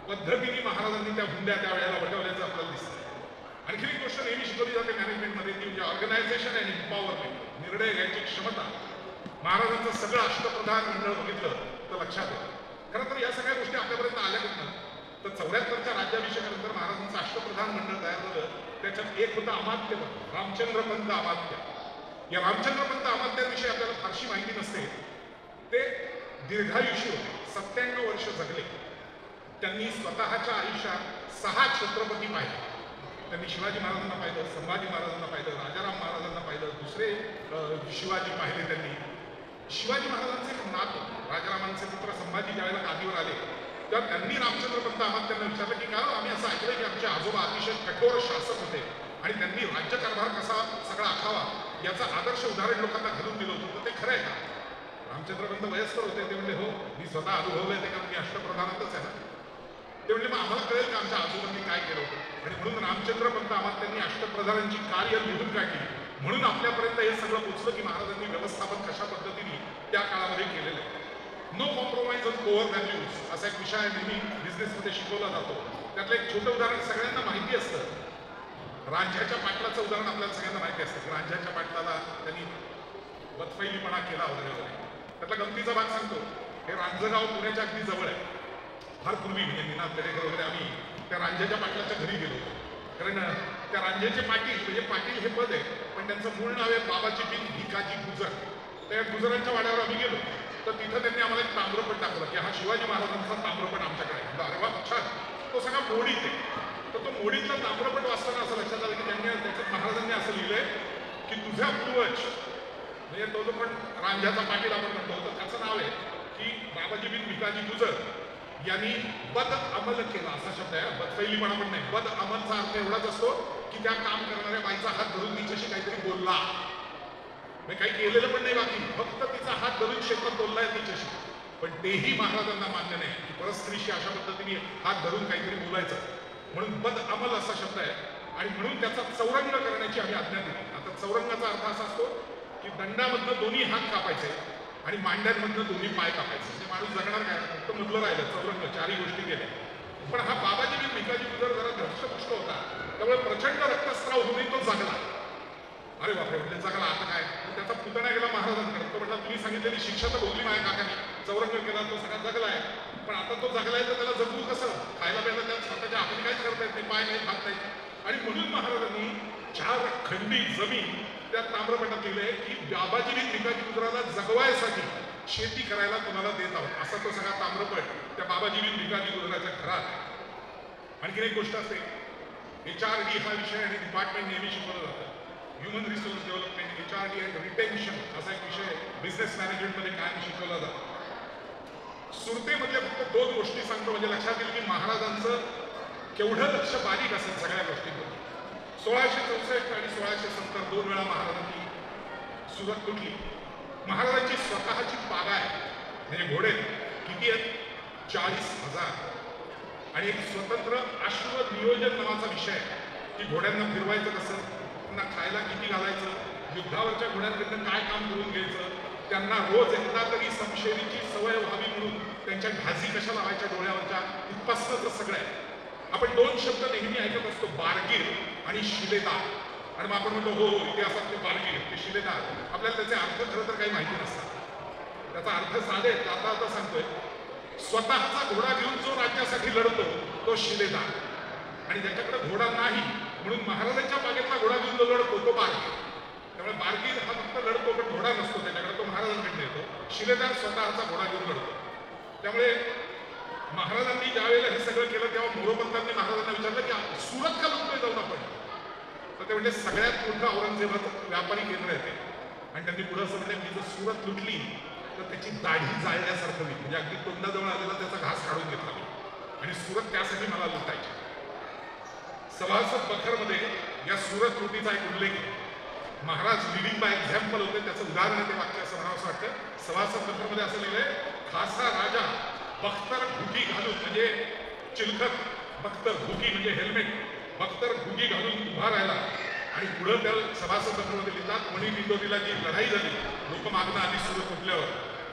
पद्धतीने महाराजांनी त्या हुंड्या त्यावेळेला वटवल्याचं आपल्याला दिसतं. आणखी एक गोष्ट नेहमी शिकवली जाते मॅनेजमेंटमध्ये, ती म्हणजे ऑर्गनायझेशन अँड एम्पॉवरमेंट, निर्णय घ्यायची क्षमता. महाराजांचं सगळं अष्टप्रधान मंडळ बघितलं तर लक्षात येतं. खरं तर या सगळ्या गोष्टी आपल्यापर्यंत आल्या कुठनं, तर 74च्या राज्याभिषेकानंतर महाराजांचं अष्टप्रधान मंडळ तयार झालं. त्याच्यात एक होतं अमात्य मंडळ, रामचंद्रपंत अमात्य. या रामचंद्रपंत अमात्यांविषयी आपल्याला फारशी माहिती नसते. ते दीर्घायुषी होते, 97 वर्ष जगले. त्यांनी स्वतःच्या आयुष्यात 6 छत्रपती पाहिले. त्यांनी शिवाजी महाराजांना पाहिलं, संभाजी महाराजांना पाहिलं, राजाराम महाराजांना पाहिलं, दुसरे शिवाजी पाहिले त्यांनी. शिवाजी महाराजांचे एक नात, राजारामांचे पुत्र संभाजी ज्यावेळेला गादीवर आले तेव्हा त्यांनी रामचंद्र पंत आम्हाला त्यांना विचारलं की काय आम्ही असं ऐकलं की आमचे आजोबा अतिशय कठोर शासक होते आणि त्यांनी राज्यकारभार कसा सगळा आखावा याचा आदर्श उदाहरण लोकांना घालून दिलं होतं तर ते खरं आहे का? रामचंद्र पंत वयस्कर होते. ते म्हणले हो मी स्वतः अनुभवलंय ते कारण मी अष्टप्रधानातच आहे ना. ते म्हणले मग आम्हाला कळेल का आमच्या आजोबांनी काय केलं होतं आणि म्हणून रामचंद्र पंत आम्हाला त्यांनी अष्टप्रधानांची कार्य लिहून काढली म्हणून आपल्यापर्यंत हे सगळं पोचलं की महाराजांनी व्यवस्थापन कशा पद्धतीने त्या काळामध्ये केलेलं आहे. No compromise on core values असा एक विषय नेहमी बिझनेसमध्ये शिकवला जातो. त्यातलं एक छोटं उदाहरण सगळ्यांना माहिती असतं. रांझ्याच्या पाटलाचं उदाहरण आपल्याला सगळ्यांना माहिती असतं की रांझ्याच्या पाटलाला त्यांनी बदफैलीपणा केला वगैरे वगैरे. त्यातला गमतीचा भाग सांगतो. हे रांजगाव पुण्याच्या अगदी जवळ आहे. फार पूर्वी म्हणजे निनाद पेडेकर वगैरे आम्ही त्या रांझ्याच्या पाटलाच्या घरी गेलो होतो. कारण त्या रांझ्याचे पाटील म्हणजे पाटील हे पद आहे पण त्यांचं मूळ नाव आहे बाबाजी बिन भिकाजी गुजर. त्या गुजरांच्या वाड्यावर आम्ही गेलो तर तिथं त्यांनी आम्हाला एक ताम्रपट दाखवला की हा शिवाजी महाराजांचा ताम्रपट आमच्याकडे आहे. अरे वा छान. तो सगळा मोडीत आहे. तर तो मोडीतला ताम्रपट वाचताना असं लक्षात आलं की त्यांनी त्याच्यात महाराजांनी असं लिहिलंय की तुझ्या पूर्वज म्हणजे तो जो पण रांझ्याचा पाटील आपण म्हणतो तर त्याचं नाव आहे की बाबाजी बिन भिकाजी गुजर यांनी बद अमल केला असा शब्द आहे. बदफैलीपणा पण नाही. बद अमलचा अर्थ एवढाच असतो की त्या काम करणाऱ्या बाईचा हात धरून तिच्याशी काहीतरी बोलला. काही केलेलं पण नाही बाकी फक्त तिचा हात धरून शेतात बोललाय तिच्याशी. पण तेही महाराजांना मान्य नाही की परस्त्रीशी अशा पद्धतीने हात धरून काहीतरी बोलायचं. म्हणून बद अमल असा शब्द आहे आणि म्हणून त्याचा चौरंग करण्याची आम्ही आज्ञा दिली. आता चौरंगाचा अर्थ असा असतो की दंडामधनं दोन्ही हात कापायचे आणि मांड्यांमधनं दोन्ही पाय कापायचे. म्हणजे माणूस जगणार काय फक्त मधलं राहिलं चौरंग चारही गोष्टी केल्या. पण हा बाबाजी बिन भिकाजी गुजर जरा धष्टपुष्ट होता त्यामुळे प्रचंड रक्तस्राव होऊनही तो जगला. अरे बापरे म्हणजे जगला आता काय. त्याचा पुतण्या गेला महाराजांकडे. तो म्हटला तुम्ही सांगितलेली शिक्षा तर भोगली माझ्या काकाने चौरंग केला तो सगळा जगलाय पण आता तो जगलाय तर त्याला जगू कसं. खायला प्यायला त्याला स्वतःच्या हाताने काहीच करता येत नाही पाय काही खात नाही. आणि म्हणून महाराजांनी 4 खंडी जमीन त्या ताम्रपटात लिहिलंय की बाबाजी बिन भिकाजी गुजराला जगवायसाठी शेती करायला तुम्हाला देत आहोत असा तो सगळा ताम्रपट त्या बाबाजी बिन भिकाजी गुजराच्या घरात. आणखीन एक गोष्ट असते HRD हा विषय आणि डिपार्टमेंट नेहमी शिकवलं जातं. Human resource development HRD and retention असा एक विषय बिझनेस मॅनेजमेंटमध्ये कायम शिकवला जातो. सुरतेमधल्या फक्त 2 गोष्टी सांगतो म्हणजे लक्षात येईल की महाराजांचं केवढं लक्ष बारीक असेल सगळ्या गोष्टींमध्ये. 1664 आणि 1670 2 वेळा महाराजांनी सुरत लुटली. महाराजांची स्वतःची बागा आहे म्हणजे घोडे किती आहेत 40,000 आणि एक स्वतंत्र अश्व नियोजन नावाचा विषय आहे की घोड्यांना फिरवायचं कसं त्यांना खायला किती घालायचं युद्धावरच्या घोड्यांकडनं काय काम करून घ्यायचं त्यांना रोज एकदा तरी समशेरीची सवय व्हावी म्हणून त्यांच्या घाजी कशा लावायच्या डोळ्यावरच्या इतपासच सगळं आहे. आपण 2 शब्द नेहमी ऐकत असतो बारगीर आणि शिलेदार आणि मग आपण म्हणतो हो इतिहासात ते बारगीर ते शिलेदार आपल्याला त्याचे अर्थ खरं तर काही माहिती नसतात. त्याचा अर्थ साधे आता सांगतोय स्वतःचा घोडा घेऊन जो राज्यासाठी लढतो तो शिलेदार आणि ज्याच्याकडे घोडा नाही म्हणून महाराजांच्या बागेतला घोडा घेऊन जो लढतो तो बारगीर. त्यामुळे बारगीर हा फक्त लढतो पण घोडा नसतो त्याच्याकडे तो महाराजांकडे येतो. शिलेदार स्वतःचा घोडा घेऊन लढतो. त्यामुळे महाराजांनी ज्यावेळेला हे सगळं केलं तेव्हा मोरोपंतांनी महाराजांना विचारलं की सुरत का लुटतोय जाऊन आपण. तर ते म्हणजे सगळ्यात मोठं औरंगजेबाचं व्यापारी केंद्र आहे ते आणि त्यांनी पुढे असं म्हणजे मी जर सुरत लुटली तर त्याची दाढी जाळल्यासारखं मी म्हणजे अगदी तोंडाजवळ आलेला त्याचा घास काढून घेतला मी आणि सुरत त्यासाठी मला लुटायची. सभासद बखरमध्ये या सुरत लुटीचा एक उल्लेख आहे. महाराज लिडिंग बाय एक्झाम्पल होते त्याचं उदाहरण आहे ते वाक्य असं म्हणावं असं वाटतं. सभासद बखरमध्ये असं लिहिलंय खासा राजा बख्तर घुगी घालून म्हणजे चिलखत बख्तर घुगी म्हणजे हेल्मेट बख्तर घुगी घालून उभा राहिला आणि पुढं त्या सभासद बखरमध्ये लिहितात मणिबिंदोरीला जी लढाई झाली लोक मागणं आधी सुरत उठल्यावर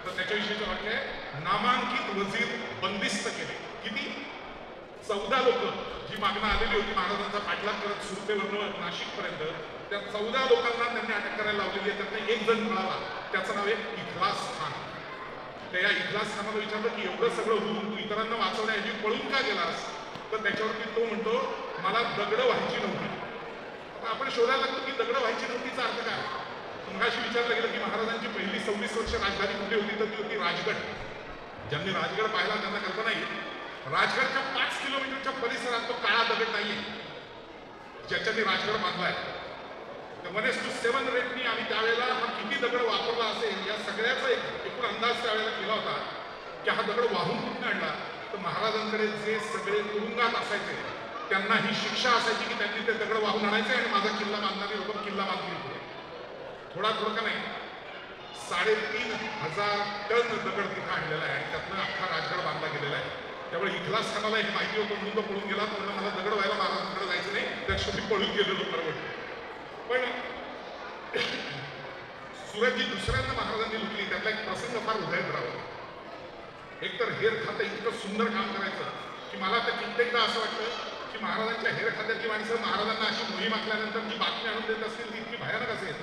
तर त्याच्याविषयीचं वाक्य आहे नामांकित वजीर बंदिस्त केले. किती 14 लोक जी मागणं आलेली होती महाराजांचा पाठलाग करत सुरतेवरनं नाशिकपर्यंत त्या 14 लोकांना त्यांनी अटक करायला लावलेली आहे. त्यातनं एक जण मिळाला त्याचं नाव आहे इखलास खान. त्या या इखलास खानाला विचारलं की एवढं सगळं होऊन तू इतरांना वाचवण्याऐवजी पळून का गेलास तर त्याच्यावरती तो म्हणतो मला दगड व्हायची नव्हती. आता आपण शोधायला लागतो की दगड व्हायची नव्हतीचा अर्थ काय. मगाशी विचारलं गेलं की महाराजांची पहिली 26 वर्ष राजधानी कुठे होती तर ती होती राजगड. ज्यांनी राजगड पाहिला त्यांना कल्पना येईल राजगडच्या 5 किलोमीटरच्या परिसरात तो काळा दगड नाहीये ज्याच्याने राजगड बांधलाय. तर मनेस टू 7 रेटनी आम्ही त्यावेळेला हा किती दगड वापरला असेल या सगळ्याचा एकूण अंदाज त्यावेळेला केला होता की हा दगड वाहून कुठून आणला तर महाराजांकडे जे सगळे तुरुंगात असायचे त्यांना ही शिक्षा असायची की त्यांनी ते दगड वाहून आणायचे आणि माझा किल्ला बांधणारी लोक किल्ला बांधली पुढे. थोडा का नाही 3,500 टन दगड तिथं आणलेला आहे आणि त्यातनं अख्खा राजगड बांधला गेलेला आहे. त्यामुळे इथलाच खानाला हे माहिती होतं म्हणून तो पळून गेला. पण मला दगड व्हायला महाराजांकडे जायचं नाही, त्याशिवाय मी पळून गेलेलो परवडलं. पण सुरत जी दुसऱ्यांदा महाराजांनी लुटली त्यातला एक प्रसंग फार हृदयद्रावक. एकतर हेर खातं इतकं सुंदर काम करायचं की मला तर कित्येकदा असं वाटतं की महाराजांच्या हेर खात्यातली माणसं महाराजांना अशी मोहीम आखल्यानंतर जी बातमी आणून देत असतील ती इतकी भयानक असेल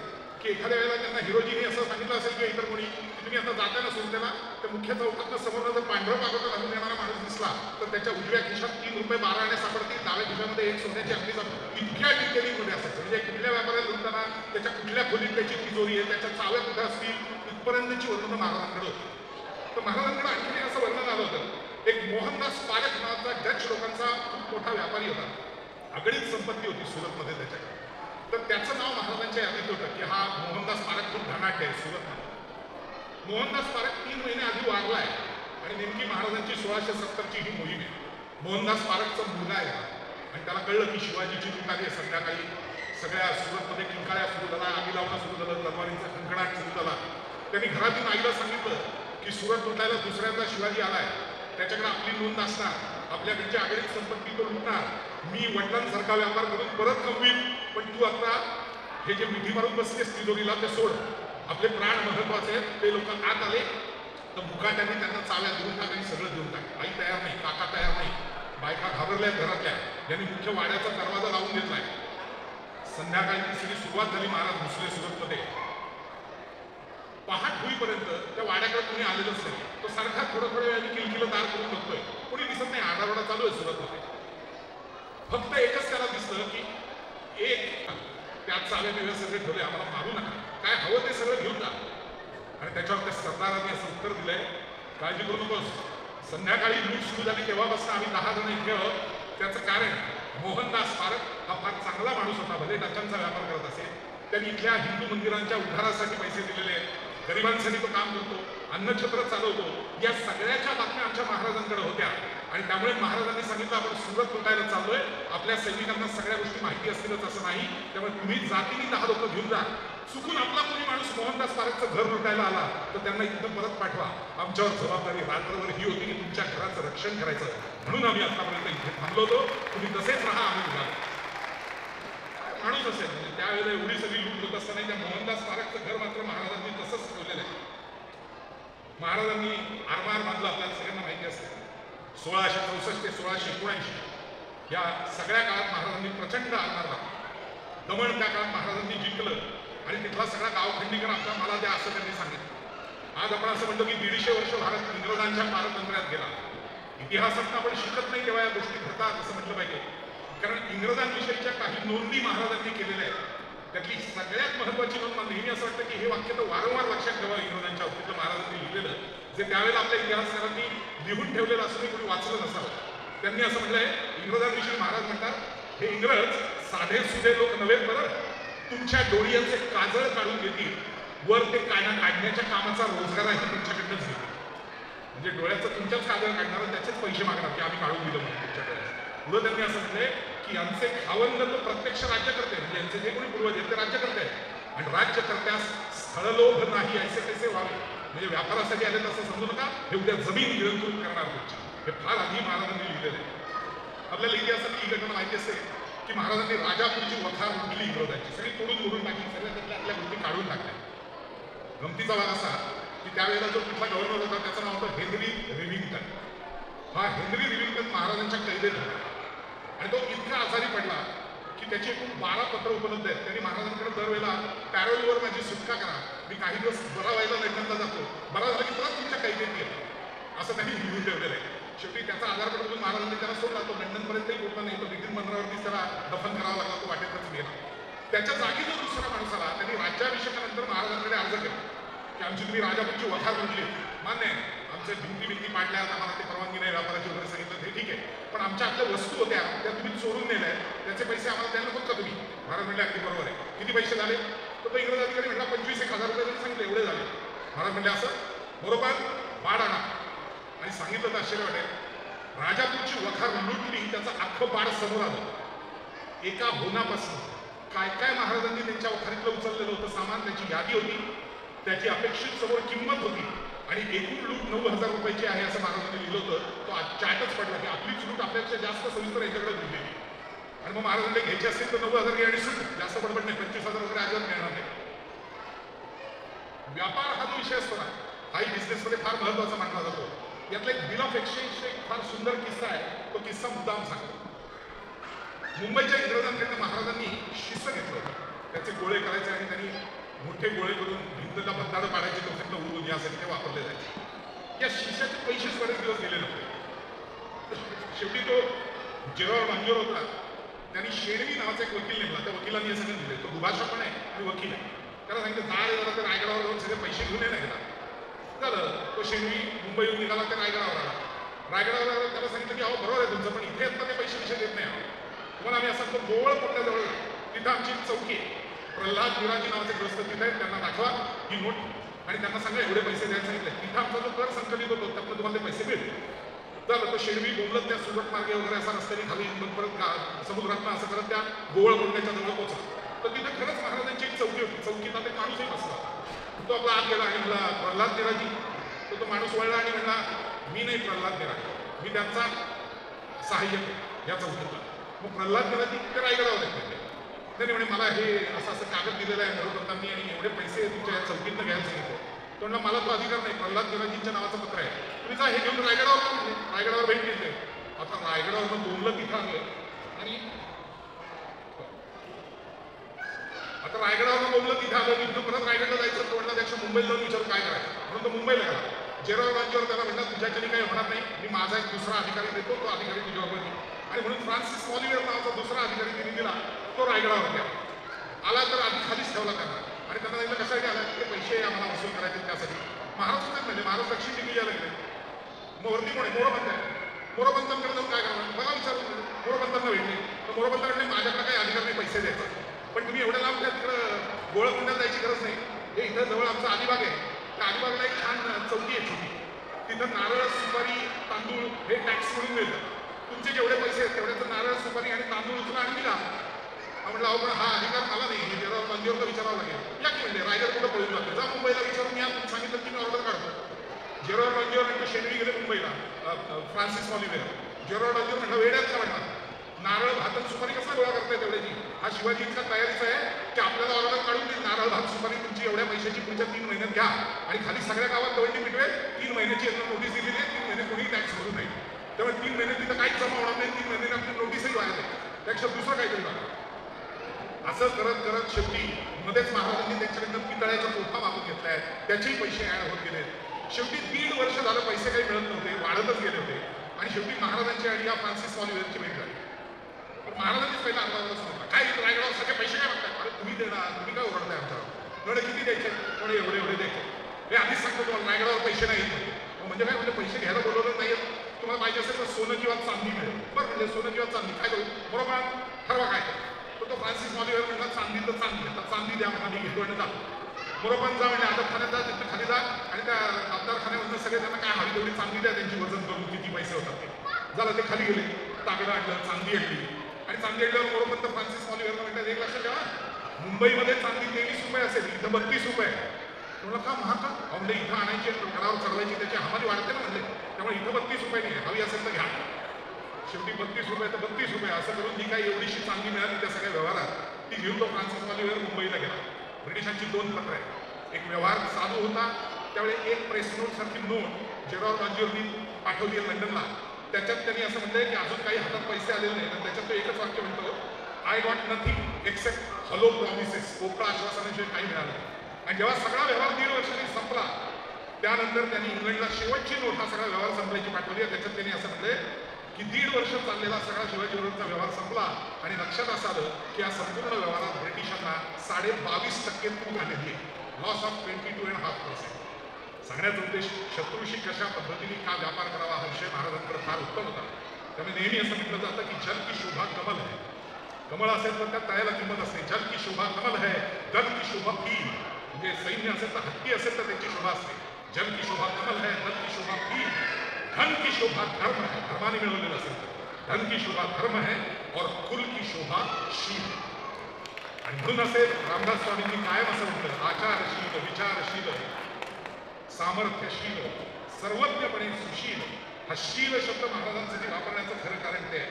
की एखाद्या वेळेला त्यांना हिरोजीने असं सांगितलं असेल की इतर कोणी की तुम्ही आता जाताना सोडताना त्या मुख्य चौकातनं समोर जर पांढरं पागोटं घालून येणारा माणूस दिसला तर त्याच्या उजव्या खिशात 3 रुपये 12 आणे सापडतील, डाव्या खिशामध्ये 1 सोन्याची अंगठी सापडतील. इतक्या डिटेलिंगमध्ये असायचं. म्हणजे कुठल्या व्यापाऱ्याला लुटताना त्याच्या कुठल्या खोलीत त्याची तिजोरी आहे, त्याच्या चाव्या कुठे असतील, इथपर्यंतची वर्णनं महाराजांकडे होती. तर महाराजांकडे आणखी असं वर्णन आलं होतं. एक मोहनदास पारख नावाचा डच लोकांचा खूप मोठा व्यापारी होता. अगणित संपत्ती होती सुरतमध्ये त्याच्याकडे. तर त्याचं नाव महाराजांच्या यादीत होतं की हा मोहनदास पारख खूप धनाढ्य आहे सुरतमध्ये. मोहनदास पारख 3 महिने आधी वारला आहे आणि नेमकी महाराजांची 1670ची ही मोहीम आहे. मोहनदास पारखचा मुलगा आहे आणि त्याला कळलं की शिवाजीची लूट आली आहे. संध्याकाळी सगळ्या सुरतमध्ये किंकाळ्या सुरू झाला, आगी लावणं सुरू झालं, तलवारींचा खणखणाट सुरू झाला. त्यांनी घरातून आईला सांगितलं की सुरत लुटायला दुसऱ्यांदा शिवाजी आलाय, त्याच्याकडे आपली नोंद असणार, आपल्याकडची अगणित संपत्ती तो लुटणार, मी वडिलांसारखा व्यापार करून परत कमवीन, पण तू आता हे जे मिठी मारून बसलेस तिजोरीला ते सोड, आपले प्राण महत्वाचे आहेत. ते लोक आत आले तर मुकाट्याने त्यांना चाव्या देऊन टाक आणि सगळं देऊन टाक. आई तयार नाही, काका तयार नाही, बायका घाबरल्या घरातल्या, यांनी मुख्य वाड्याचा दरवाजा लावून घेतलाय. संध्याकाळी ती सगळी सुरुवात झाली. महाराज घुसले सुरतमध्ये. पहाट होईपर्यंत त्या वाड्याकडे कोणी आलेलंच नाही. तो सारखा थोड्या वेळाने किलकिलं दार करून बघतोय, कोणी दिसत नाही. आरडाओरडा चालू आहे सुरतमध्ये. फक्त एकच त्याला दिसतं की एक त्यात चाव्या बिव्या सगळे ठेवले, आम्हाला मारू नका, काय हवं ते सगळं घेऊन जा. आणि त्याच्यावर त्या सरदाराने असं उत्तर दिलंय, काळजी करू नकोस, संध्याकाळी लूट सुरू झाली तेव्हापासून आम्ही 10 जण इथे आहोत. त्याचं कारण मोहनदास पारख हा फार चांगला माणूस होता, भले डचांचा व्यापार करत असेल. त्यांनी इथल्या हिंदू मंदिरांच्या उद्धारासाठी पैसे दिलेले आहेत, गरिबांसाठी तो काम करतो, अन्नछत्र चालवतो. या सगळ्याच्या बातम्या आमच्या महाराजांकडे होत्या आणि त्यामुळे महाराजांनी सांगितलं आपण सुरत लुटायला चाललोय, आपल्या सैनिकांना सगळ्या गोष्टी माहिती असतीलच असं नाही, त्यामुळे तुम्ही जातीने 10 लोक घेऊन जा. चुकून आपला कोणी माणूस मोहनदास पारखचं घर लुटायला आला तर त्यांना इथं परत पाठवा. आमच्यावर जबाबदारी रात्रभर ही होती की तुमच्या घराचं रक्षण करायचं, म्हणून आम्ही आतापर्यंत इथे थांबलो होतो. तुम्ही तसेच राहा, आम्ही उभा माणूस असेल. म्हणजे त्यावेळेला एवढी सगळी लूट होत असताना त्या मोहनदास पारखचं घर मात्र महाराजांनी तसंच ठेवलेलं आहे. महाराजांनी आरमार बांधलं, आपल्याला सगळ्यांना माहिती असते. 1664 ते 1679 या सगळ्या काळात महाराजांनी प्रचंड आरमार बांधला. दमण त्या काळात महाराजांनी जिंकलं आणि तिथला सगळा गावखंडीकर आपला मला द्या असं त्यांनी सांगितलं. आज आपण असं म्हणतो की 150 वर्ष भारत इंग्रजांच्या पारतंत्र्यात गेला. इतिहासात आपण शिकत नाही तेव्हा या गोष्टी घडतात असं म्हटलं पाहिजे. कारण इंग्रजांविषयीच्या काही नोंदी महाराजांनी केलेल्या आहेत. त्यातली सगळ्यात महत्वाची नोंद मला नेहमी असं वाटतं की हे वाक्य तर वारंवार लक्षात ठेवा, इंग्रजांच्या बाबतीत महाराजांनी लिहिलेलं, जे त्यावेळेला आपल्या इतिहासकारांनी लिहून ठेवलेलं असूनही कोणी वाचलं नसावं. त्यांनी असं म्हटलंय, इंग्रजांविषयी महाराज म्हणतात, हे इंग्रज साधे सुधे लोक नव्हे, बरं तुमच्या डोळ्यांचे काजळ काढून घेतील, वर ते काढण्याच्या कामाचा रोजगारही तुमच्याकडनंच घेतील. म्हणजे डोळ्याचं तुमच्याच काजळ काढणार, त्याचेच पैसे मागणार की आम्ही काढून दिलं म्हणून तुमच्या डोळ्यात. पुढे त्यांनी असं म्हटलंय की यांचे खावंद तो प्रत्यक्ष राज्यकर्ते, म्हणजे यांचे जे कोणी पूर्वज आहेत ते राज्यकर्ते आहेत आणि राज्यकर्त्यास स्थळलोभ नाही ऐसे कैसे व्हावे. म्हणजे व्यापारासाठी आले तसं समजू नका, हे उद्या जमीन गिळंकृत करणार तुमची. हे फार आधी महाराजांनी लिहिलेलं आहे. आपल्याला इतिहासात ही घटना माहिती असते की महाराजांनी राजापूरची वखार लुटली इंग्रजांची, सगळी तोडून टाकली, सगळ्या त्यातल्या आपल्या गोष्टी काढून टाकल्या. गमतीचा भाग असा की त्यावेळेला जो तिथला गव्हर्नर होता त्याचं नाव होतं हेनरी रिव्हिंग्टन. हा हेनरी रिव्हिंग्टन महाराजांच्या कैदेत होता आणि तो इतका आजारी पडला की त्याची एकूण 12 पत्र उपलब्ध आहेत. त्यांनी महाराजांकडे दरवेळेला पॅरोलवर माझी सुटका करा, मी काही दिवस बरा व्हायला लंडनला जातो, बरा झाला की परत तुमच्या कैदेत येतो, असं त्यांनी लिहून ठेवलेलं आहे. शेवटी त्याचा आजार पडून महाराजांनी त्याला सोडला. तो लंडनपर्यंतही पोहोचला नाही, तो ब्रिटिश बंदरावरतीच त्याला दफन करावा लागला, तो वाटेतच गेला. त्याच्या जागी जो दुसरा माणूस आला, त्यांनी राज्याभिषेकानंतर महाराजांकडे अर्ज केला की आमची तुम्ही राजापूरची वखार म्हटली, मान्य आहे, आमच्या भिंती पाडल्या, आम्हाला ते परवानगी नाही व्यापाराची वगैरे सांगितलं, ते ठीक आहे, पण आमच्या आपल्या वस्तू होत्या त्या तुम्ही चोरून नेल्या, त्याचे पैसे आम्हाला द्यायला नको का तुम्ही? महाराज म्हणले अगदी बरोबर आहे, किती पैसे झाले? तर तो इंग्रज अधिकारी म्हटला 25,000 रुपये त्यांनी सांगितले, एवढे झाले. महाराज म्हणले असं बरोबर, वाढ आणा. आणि सांगितलं तर आश्चर्य वाटेल, राजापूरची वखार लुटली, त्याचं अख्खं बाळ समोर आलं. एका होनापासून काय काय महाराजांनी त्यांच्या वखारीतलं उचललेलं होतं सामान, त्याची यादी होती, त्याची अपेक्षित समोर किंमत होती आणि एकूण लूट 9,000 रुपयाची आहे असं महाराजांनी लिहिलं होतं. तो चाटच पडला की आपलीच लूट आपल्यापेक्षा जास्त सविस्तर याच्याकडे दिलेली. आणि मग महाराजांना घ्यायची असेल तर 9,000 घ्या आणि सूट, जास्त बडबड नाही, 25,000 वगैरे अजिबात मिळणार नाही. व्यापार हा जो विषय असतो ना, हाही बिझनेसमध्ये फार महत्वाचा मानला जातो. यातला एक बिल ऑफ एक्सचेंज एक फार सुंदर किस्सा आहे. तो किस्सा मुद्दाम सांगतो. मुंबईच्या इंग्रजांकडे महाराजांनी शिस्त घेतलं होतं. त्याचे गोळे करायचे आणि त्यांनी मोठे गोळे करून भिंतला बंधारं पाडायचे, लोकांना उडवून यासाठी ते वापरले जायचे. या शिष्याचे पैसेच बरेच दिवस गेले नव्हते. शेवटी तो जेव्हा मांजर होता, त्यांनी शेणवी नावाचा एक वकील नेमला. त्या वकिलांनी हे सगळं दिले. तो दुभाषा पण आहे आणि वकील आहे. त्याला सांगितलं जाळे जरा ते रायगडावर जाऊन सगळे पैसे घेऊन नाही गेला. झालं तो शेणवी मुंबईहून निघाला, ते रायगडावर आला. रायगडावर आला, त्याला सांगितलं की अहो बरोबर आहे तुमचं, पण इथे आता ते पैसे देत नाही. तुम्हाला आम्ही असं गोवळ पोटल्याजवळ तिथं आमची चौकी आहे, प्रल्हाद विराजी नावाचे ग्रस्त तिथे आहेत, त्यांना दाखवा ही नोट आणि त्यांना सांगा एवढे पैसे द्यायला सांगितले. तिथं आमचा जो कर संकलित होतो त्यातनं तुम्हाला ते पैसे मिळतील. झालं तो शेणवी बोलत त्या सुरत मार्गे वगैरे असा रस्त्याने खाली परत समुद्रातनं असं करत त्या गोवळ कोंड्याच्या जवळ पोहोचला. तर तिथं खरंच महाराजांची एक चौकी होती. चौकीत आता माणूसही बसला. तो आपला आत गेला आणि म्हणला प्रल्हाद विराजी. तो माणूस वळला आणि म्हणला मी नाही प्रल्हाद विराजी, मी त्यांचा सहाय्यक आहे या चौकीतला. मग प्रल्हाद विराजी ते रायगडावर आहेत. त्याने म्हणे मला हे असं असं कागद दिलेलं आहे मोरोपंतांनी आणि एवढे पैसे तुमच्या या चौकीतनं घ्यायला सांगितलं. तो म्हणला मला तो अधिकार नाही, प्रल्हाद विराजींच्या नावाचं पत्र आहे, तुम्ही जा हे घेऊन रायगडावर का म्हणजे रायगडावर भेट घेतले. आता रायगडावर बोललं तिथं आलं आणि आता रायगडावर बोललं तिथं आलं. तिथं परत रायगडला जायचं. तो म्हणला त्याच्या मुंबईला जाऊन विचारून काय करायचं, म्हणून तो मुंबईला गेला. जेराव राज्यावर त्याला म्हणला तुझ्याच्याने काही होणार नाही, मी माझा एक दुसरा अधिकारी देतो, तो अधिकारी तुझ्यावर देईल. आणि म्हणून फ्रान्सिस मॉलिवेर नावाचा दुसरा अधिकारी त्यांनी दिला. तो रायगडावर गेला. आला तर आधी खालीच ठेवला त्यांना आणि त्यांना सांगितलं कशासाठी आला, ते पैसे आम्हाला वसूल करायचे त्यासाठी. महाराज सुद्धा म्हणजे महाराज दक्षिण दिल्ली यायला गेले. मग वरती कोण आहे, मोरोपंत आहे. मोरोपंतांकडे जाऊन काय करणार, बघा विचारून मोरोपंतांना भेटले. तर मोरोपंतांकडे माझ्याकडे काही अधिकार नाही पैसे द्यायचा, पण तुम्ही एवढ्या लांब तिकडं गोळकुंड्यात जायची गरज नाही. हे इथं जवळ आमचा अलिबाग आहे, त्या अलिबागला एक छान चौकी आहे छोटी. तिथं नारळ सुपारी तांदूळ हे टॅक्स म्हणून मिळतं. तुमचे जेवढे पैसे आहेत तेवढ्याचं नारळ सुपारी आणि तांदूळ उचला आणि दिला. म्हटलं अहो पण हा अधिकार मला नाही, हे जरा मंदिरला विचारावं लागेल. या की म्हणजे रायगड कुठं पळून जातो, जा मुंबईला विचारून या, सांगितलं की मी ऑर्डर काढतो. जेरोड रंजीवर आणि शेणवी गेले मुंबईला. फ्रान्सिस मॉलिवेर जेरोड रंजीवर म्हटलं वेड्यात का म्हणणार, नारळ भात सुपारी कसा गोळा करताय तेवढ्याची, हा शिवाजी इतका तयारीचा आहे की आपल्याला ऑर्डर काढून देईल नारळ भात सुपारी तुमची एवढ्या पैशाची पुढच्या 3 महिन्यात घ्या आणि खाली सगळ्या गावात दवंडी पिटवेल. 3 महिन्याची नोटीस दिलेली आहे, 3 महिने कोणी टॅक्स भरू नाही. त्यामुळे 3 महिने तिथं काहीच जमा होणार नाही. 3 महिन्याने आपली नोटीसही व्हायला नाही, त्यापेक्षा दुसरं काहीतरी व्हायला. असं करत करत शेवटी मध्येच महाराजांनी त्यांच्याकडनं पितळ्याचा कोठा मागून घेतलाय, त्याचेही पैसे ऍड होत गेले. शेवटी 1.5 वर्ष झालं पैसे काही मिळत नव्हते, वाढतच गेले होते आणि शेवटी महाराजांची आणि या फ्रान्सिस मॉलिवेरची भेट झाली. पण महाराजांनीच पहिला अंदाज सांगितला काय रायगडावर सगळे पैसे काय मागताय, अरे तुम्ही देणार, तुम्ही काय ओरडताय आमच्यावर, एवढे किती द्यायचे, थोडे एवढे एवढे द्यायचे. हे आधीच सांगतो तुम्हाला रायगडावर पैसे नाही येत. म्हणजे काय म्हणजे पैसे घ्यायला बोलवलं नाही, तुम्हाला पाहिजे असेल तर सोनं किंवा चांदी मिळेल. बरं म्हणजे सोनं किंवा चांदी काय करू, बरोबर ठरवा काय. तो फ्रान्सिस मॉलिवेर म्हणला चांदी तर चांदी, आता चांदी द्या म्हणा, मी घेतो आणि जातो. बरोबर जा म्हणजे आदरखान्यात जा, तिथं खाली जा आणि त्या आबदारखान्यामधून सगळे त्यांना काय हवी तेवढी चांदी द्या, त्यांची वजन करून किती पैसे होतात ते झालं. ते खाली गेले, तागडं आणलं, चांदी आणली आणि चांदी आणल्यावर मोरोपंत फ्रान्सिस मॉलिवेरला म्हणतात एक लक्षात ठेवा, मुंबईमध्ये चांदी 23 रुपये असेल, इथं 32 रुपये. म्हणलं का महाग का, म्हणजे इथं आणायची गडावर चढवायची त्याची हमाली वाढते ना म्हणले, त्यामुळे इथं 32 रुपये नाही, हवी असेल तर घ्या. शेवटी 32 रुपये तर 32 रुपये असं करून जी काही एवढीशी चांदी मिळाली त्या सगळ्या व्यवहारात ती घेऊन तो फ्रान्सिस मॉलिवेर मुंबईला गेला. ब्रिटिशांची 2 पत्र आहेत, एक व्यवहार चालू होता त्यावेळी एक प्रेस नोट सारखी नोट जेरॉर्ड रॉजरनी पाठवली आहे लंडनला. त्याच्यात त्यांनी असं म्हटलंय की अजून काही हातात पैसे आलेले नाही, तर त्याच्यात तो एकच वाक्य म्हणतो, I got nothing accept hello promises, पोकळ आश्वासनाशिवाय काही मिळालं नाही. आणि जेव्हा सगळा व्यवहार 1.5 वर्षांनी संपला त्यानंतर त्यांनी इंग्लंडला शेवटची नोट हा सगळा व्यवहार संपल्याची पाठवली आहे. त्याच्यात त्यांनी असं म्हटलंय की 1.5 वर्ष चाललेला सगळा शिवाजीबरोबरचा व्यवहार संपला आणि लक्षात असं आलं की या संपूर्ण व्यवहारात ब्रिटिशांना 22.5% तूट आलेली आहे, लॉस ऑफ 22.5%. सांगण्याचा उद्देश शत्रूशी कशा पद्धतीने का व्यापार करावा हा विषय महाराजांकडे फार उत्तम होता. त्यामुळे नेहमी असं म्हटलं जातं की जल की शोभा कमल है, कमळ असेल तर त्या तळ्याला किंमत असते. जल की शोभा कमल है, दल की शोभा फील, म्हणजे सैन्य असेल तर हत्ती असेल तर त्याची शोभा असते. जल की शोभा कमल है, दल की शोभा फील. धन की शोभा धर्म है, धर्माने मिळवलेलं असेल तर, धन की शोभा धर्म है और कुल की शोभा शील. आणि म्हणून असेल रामदास स्वामींनी कायम असं म्हटलं, आचारशील विचारशील सामर्थ्यशील सर्वज्ञपणे सुशील. हा शील शब्द महाराजांसाठी वापरण्याचं खरं कारण ते आहे.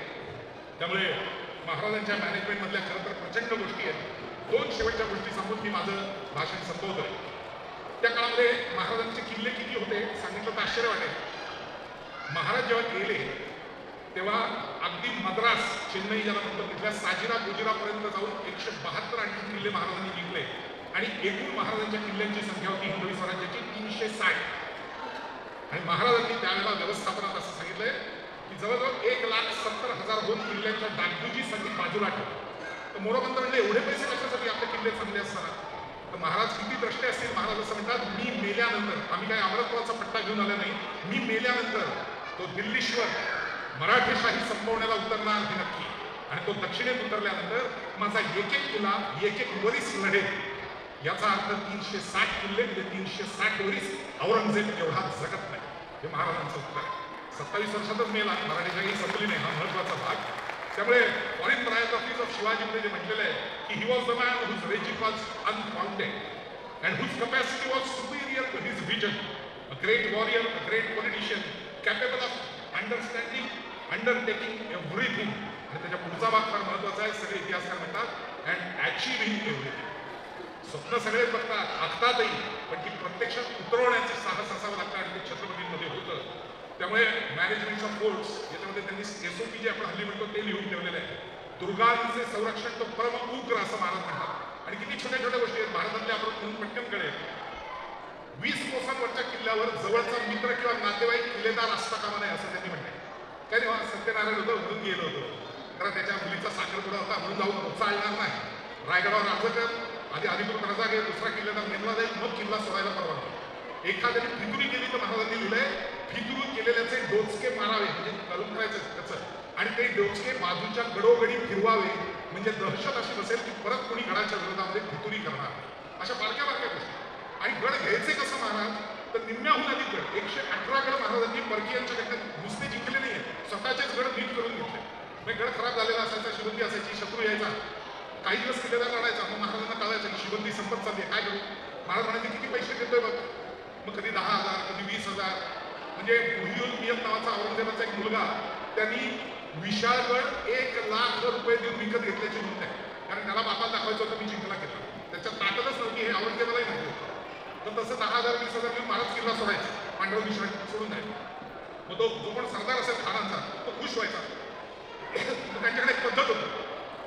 त्यामुळे महाराजांच्या मॅनेजमेंटमधल्या खरं तर प्रचंड गोष्टी आहेत. दोन शेवटच्या गोष्टी सांगून मी माझं भाषण संपवतोय. त्या काळामध्ये महाराजांचे किल्ले किती होते सांगितलं तर आश्चर्य वाटेल. महाराज जेव्हा गेले तेव्हा अगदी मद्रास चेन्नई ज्याला म्हणतो तिथल्या साजिरा गुजरापर्यंत जाऊन 172 आणखी किल्ले महाराजांनी जिंकले आणि एकूण महाराजांच्या किल्ल्यांची संख्या होती हिंदवी स्वराज्याची 360. आणि महाराजांनी त्यावेळेला व्यवस्थापनात असं सांगितलंय की जवळजवळ 1,70,000 किल्ल्यांच्या डागडुजी संख्या बाजूला ठेवली. तर मोरोपंत म्हणले एवढे पैसे कशासाठी आपले किल्ले चांगले असताना. तर महाराज किती द्रष्टे असतील. महाराज असं म्हणतात, मी मेल्यानंतर, आम्ही काही अमरत्वाचा पट्टा घेऊन आला नाही, मी मेल्यानंतर तो दिल्लीश्वर मराठेशाही संपवण्याला उतरणार हे नक्की. आणि तो दक्षिणेत उतरल्यानंतर माझा एक एक किल्ला एक एक वरीस लढेल. याचा अर्थ 360 किल्ले म्हणजे 360 वरीस औरंगजेब एवढा जगत नाही. हे महाराजांचं उत्तर आहे. 27 वर्षातच मेला, मराठेशाही संपली नाही, हा महत्वाचा भाग. त्यामुळे फॉरेन बायोग्राफीज ऑफ शिवाजीमध्ये जे म्हटलेलं आहे की he was the man whose rising was unfounded and whose capacity was superior to his vision. A great warrior, a great politician, capable of understanding, undertaking everything. आणि त्याच्या पुढचा भाग फार महत्वाचा आहे. सगळे इतिहासकार म्हणतात अँड अचिव्हिंग एव्हरीथिंग. स्वप्न सगळेच बघतात, आखतातही, पण ती प्रत्यक्षात उतरवण्याचे साहस असावं लागतं आणि ते छत्रपतींमध्ये होतं. त्यामुळे मॅनेजमेंट ऑफ फोर्ट्स याच्यामध्ये त्यांनी SOP जे आपण हल्ली म्हणतो ते लिहून ठेवलेलं आहे. दुर्गांचे संरक्षण तो परम उग्र असं महाराज म्हणतात. आणि किती छोट्या छोट्या गोष्टी आहेत भारतातल्या, आपण म्हणून पटकन कळेल. 20 कोसांवरच्या किल्ल्यावर जवळचा मित्र किंवा नातेवाईक किल्लेदार असता कामा नये असं त्यांनी म्हटलंय. काय तेव्हा सत्यनारायण होतं म्हणून गेलो होतो, कारण त्याच्या मुलीचा साखरपुडा होता म्हणून जाऊन चालणार नाही. रायगडावर अर्ज कर, आधी अधिकृत रजा घे, दुसरा किल्लेदार नेमला जाईल, मग किल्ला सोडायला परवानगी. एखाद्याने फितुरी केली तर महाराजांनी लिहिलंय फितुरी केलेल्याचे डोचके मारावे म्हणजे करून करायचं त्याचं, आणि ते डोचके बाजूच्या गडोगडी फिरवावे म्हणजे दहशत अशी बसेल की परत कोणी गडाच्या विरोधामध्ये फितुरी करणार. अशा बारक्या बारक्या गोष्टी. आणि गड घ्यायचे कसं महाराज, तर निम्म्याहून अधिक गड 118 गड महाराजांनी परकीयांच्याकडनं नुसते जिंकले नाहीये, स्वतःचेच गड नीट करून घेतले. मग गड खराब झालेला असायचा, शिबंदी असायची, शत्रू यायचा, काही दिवस किल्लेदार लढायचा. मग महाराजांना कळायचं की शिबंदी संपत चालली आहे, काय करू. महाराज म्हणायचे किती पैसे देतोय बघ. मग कधी 10,000, कधी 20,000. म्हणजे मुहियुल नियम नावाचा औरंगजेबाचा एक मुलगा, त्यांनी विशाळगड 1,00,000 रुपये देऊन विकत घेतल्याची नोंद आहे. कारण त्याला बापाला दाखवायचं होतं मी जिंकला किल्ला, त्याच्यात ताकदच नव्हती, हे औरंगजेबालाही माहिती होतं. तर तसं 10,000 20,000 देऊन महाराज किल्ला सोडायचा, पांडव विश्राम सोडून जायचा. मग तो जो पण सरदार असेल खानांचा तो खुश व्हायचा. मग त्यांच्याकडे एक पद्धत होती,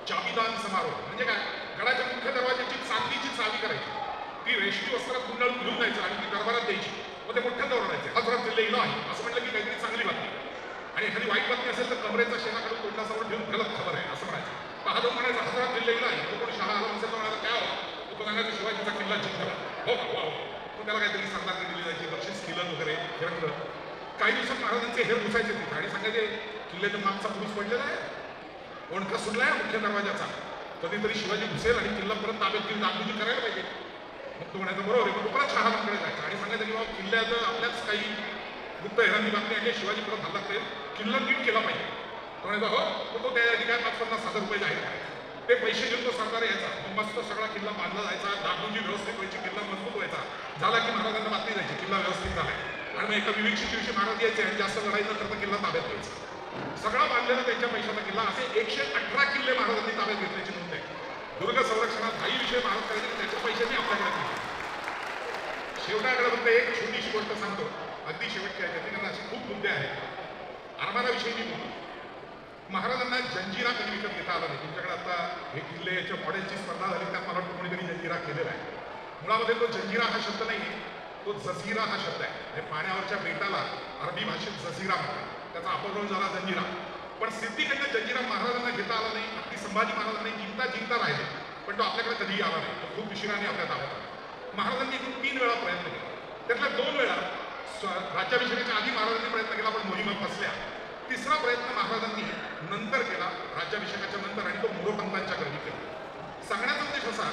चाबीदान समारोह. म्हणजे काय, गडाच्या मुख्य दरवाजाची चांदीची चावी करायची, ती रेशमी वस्त्रात गुंडाळून घेऊन जायचं आणि ती दरबारात द्यायची. मग ते मोठ्या दौडायचे, हजरत दिल्लीला आहे असं म्हटलं की काहीतरी चांगली बातमी. आणि एखादी वाईट बातमी असेल तर कमरेचा शेणाकडून तोंडासमोर ठेवून गलत खबर आहे असं म्हणायचं. पहा म्हणायचं हजरत दिल्लीला आहे, तो कोणी शहा आला नसेल तर म्हणायचं काय हो, तो सांगायचं शिवाजीचा किल्ला जिंकला. हो हो, मग त्याला काहीतरी सरदारने दिली जायची बक्षीस, किलन वगैरे हिरंग. काही दिवसात महाराजांचे हेर घुसायचे तिथे आणि सांगायचे किल्ल्याच्या मागचा पुरुष पडलेला आहे, ओणका सुटलाय मुख्य दरवाजाचा, कधीतरी शिवाजी घुसेल आणि किल्ला परत ताब्यात घेऊन डागडुजी करायला पाहिजे. मग तो म्हणायचं बरोबर आहे. मग परत शहाबाकडे जायचा आणि सांगायचं की बाबा किल्ल्याचं आपल्याच काही गुप्त हेरांनी बातमी आणली, शिवाजी परत हल्ला करेल, किल्ला नीट केला पाहिजे. तो म्हणायचा हो, मग तो त्या ठिकाणी 50,000 रुपये जाहीर करायचा. ते पैसे घेऊन तो सरकार यायचा, मग मस्त सगळा किल्ला बांधला जायचा, डागडुजी व्यवस्थित व्हायची, किल्ला मजबूत व्हायचा. झाला की महाराजांना बातमी जायची किल्ला व्यवस्थित झालाय. आणि मग एका विवेकशी दिवशी महाराज यायचे आणि जास्त लढाई न करता किल्ला ताब्यात घ्यायचा. सगळा बांधलेला त्यांच्या पैशाचा किल्ला. असे 118 किल्ले महाराजांनी ताब्यात घेतल्याची नोंद आहे. दुर्ग संरक्षणात काही विषय महाराज करायचे, त्याच्या पैशाने आपल्याकडे दिले. शेवटाकडे फक्त एक छोटीशी गोष्ट सांगतो, अगदी शेवटची आहे, त्याच्याकडे असे खूप मुद्दे आहेत. आरमाराविषयी मी बोलतो. महाराजांना जंजिरा कधी विकत घेता आला नाही. तुमच्याकडे आता हे किल्ले याच्या मॉडेलची स्पर्धा झाली, त्यात मला वाटतं कोणीतरी जंजिरा केलेला आहे. मुळामध्ये तो जंजिरा हा शब्द नाही आहे, तो जझीरा हा शब्द आहे. हे पाण्यावरच्या बेटाला अरबी भाषेत जझीरा म्हणतात, त्याचा अपभ्रंश झाला जंजिरा. पण सिद्धीकडनं जंजिरा महाराजांना घेता आला नाही. अगदी संभाजी महाराजांनी जिंकता जिंकता राहिले, पण तो आपल्याकडे कधीही आला नाही. तो खूप उशिराने आपल्या ताब्यात आला. महाराजांनी 3 वेळा प्रयत्न केला, त्यातल्या 2 वेळा राज्याभिषेकाच्या आधी महाराजांनी प्रयत्न केला पण मोहिमा फसल्या. तिसरा प्रयत्न महाराजांनी नंतर केला राज्याभिषेकाच्या नंतर, आणि तो मोरोपंतांच्या घरी केला. सांगण्याचा उद्देश असा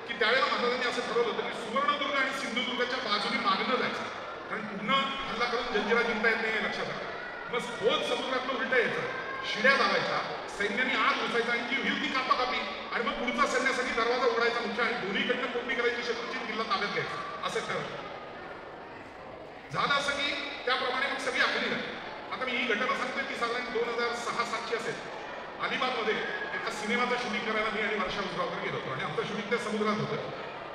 की त्यावेळेला महाराजांनी असं ठरवलं होतं की सुवर्णदुर्ग आणि सिंधुदुर्गाच्या बाजूने मागणं जायचं, कारण पुन्हा हल्ला करून जंजिरा जिंकता येत नाही लक्षात आलं. मग खोल समुद्रातलं उलटं यायचं, शिड्या लावायच्या, सैन्याने आत घुसायचं आणि जी होईल ती कापाकापी, आणि मग पुढचा सैन्यासाठी दरवाजा उघडायचा मुख्य आणि दोन्हीकडनं कोंबडी करायची, शत्रूची किल्ला ताब्यात घ्यायचा, असं ठरवलं. झालं असं की त्याप्रमाणे मग सगळी आखली झाली. आता मी ही घटना सांगतोय ती साधारण 2006-07ची असेल. अलिबागमध्ये एका सिनेमाचं शूटिंग करायला मी आणि वर्षा उसगावकर गेलो होतो आणि आमचं शूटिंग त्या समुद्रात होतं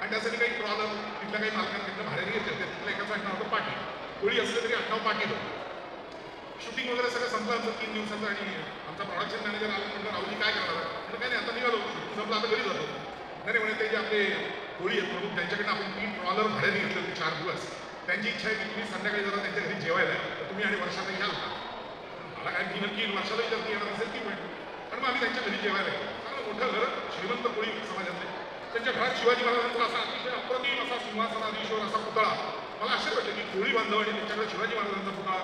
आणि त्यासाठी काही ट्रॉलर तिथल्या काही मालकांकडनं भाड्याने घेतले होते. तिथल्या एकाचं आडनाव होतं पाटील, कोळी असलं तरी आडनाव पाटील होतं. शूटिंग वगैरे सगळं संपलं आमचं 3 दिवसाचं आणि आमचा प्रोडक्शन मॅनेजर आला, म्हणलं राहुली काय करणार, म्हणजे काय नाही आता निघालो, संपलं आता घरी जातो. नाही म्हणे ते जे आपले कोळी आहेत प्रमुख त्यांच्याकडनं आपण 3 ट्रॉलर भाड्याने घेतले होते 4 दिवस. त्यांची इच्छा आहे की तुम्ही संध्याकाळी जरा त्यांच्या घरी जेवायला तर तुम्ही आणि वर्षाला घ्याल का. मला काय ती नक्की वर्षालाही जर ती येणार असेल ती पण, पण मग आम्ही त्यांच्या घरी जेवायला गेलो. चांगलं मोठं घर, श्रीमंत कोळी समाजातले. त्यांच्या घरात शिवाजी महाराजांचा असा अतिशय अप्रतिम असा सिंहासनाधीश्वर असा पुतळा. मला आश्चर्य वाटलं की कोळी बांधव आणि त्यांच्याकडे शिवाजी महाराजांचा पुतळा.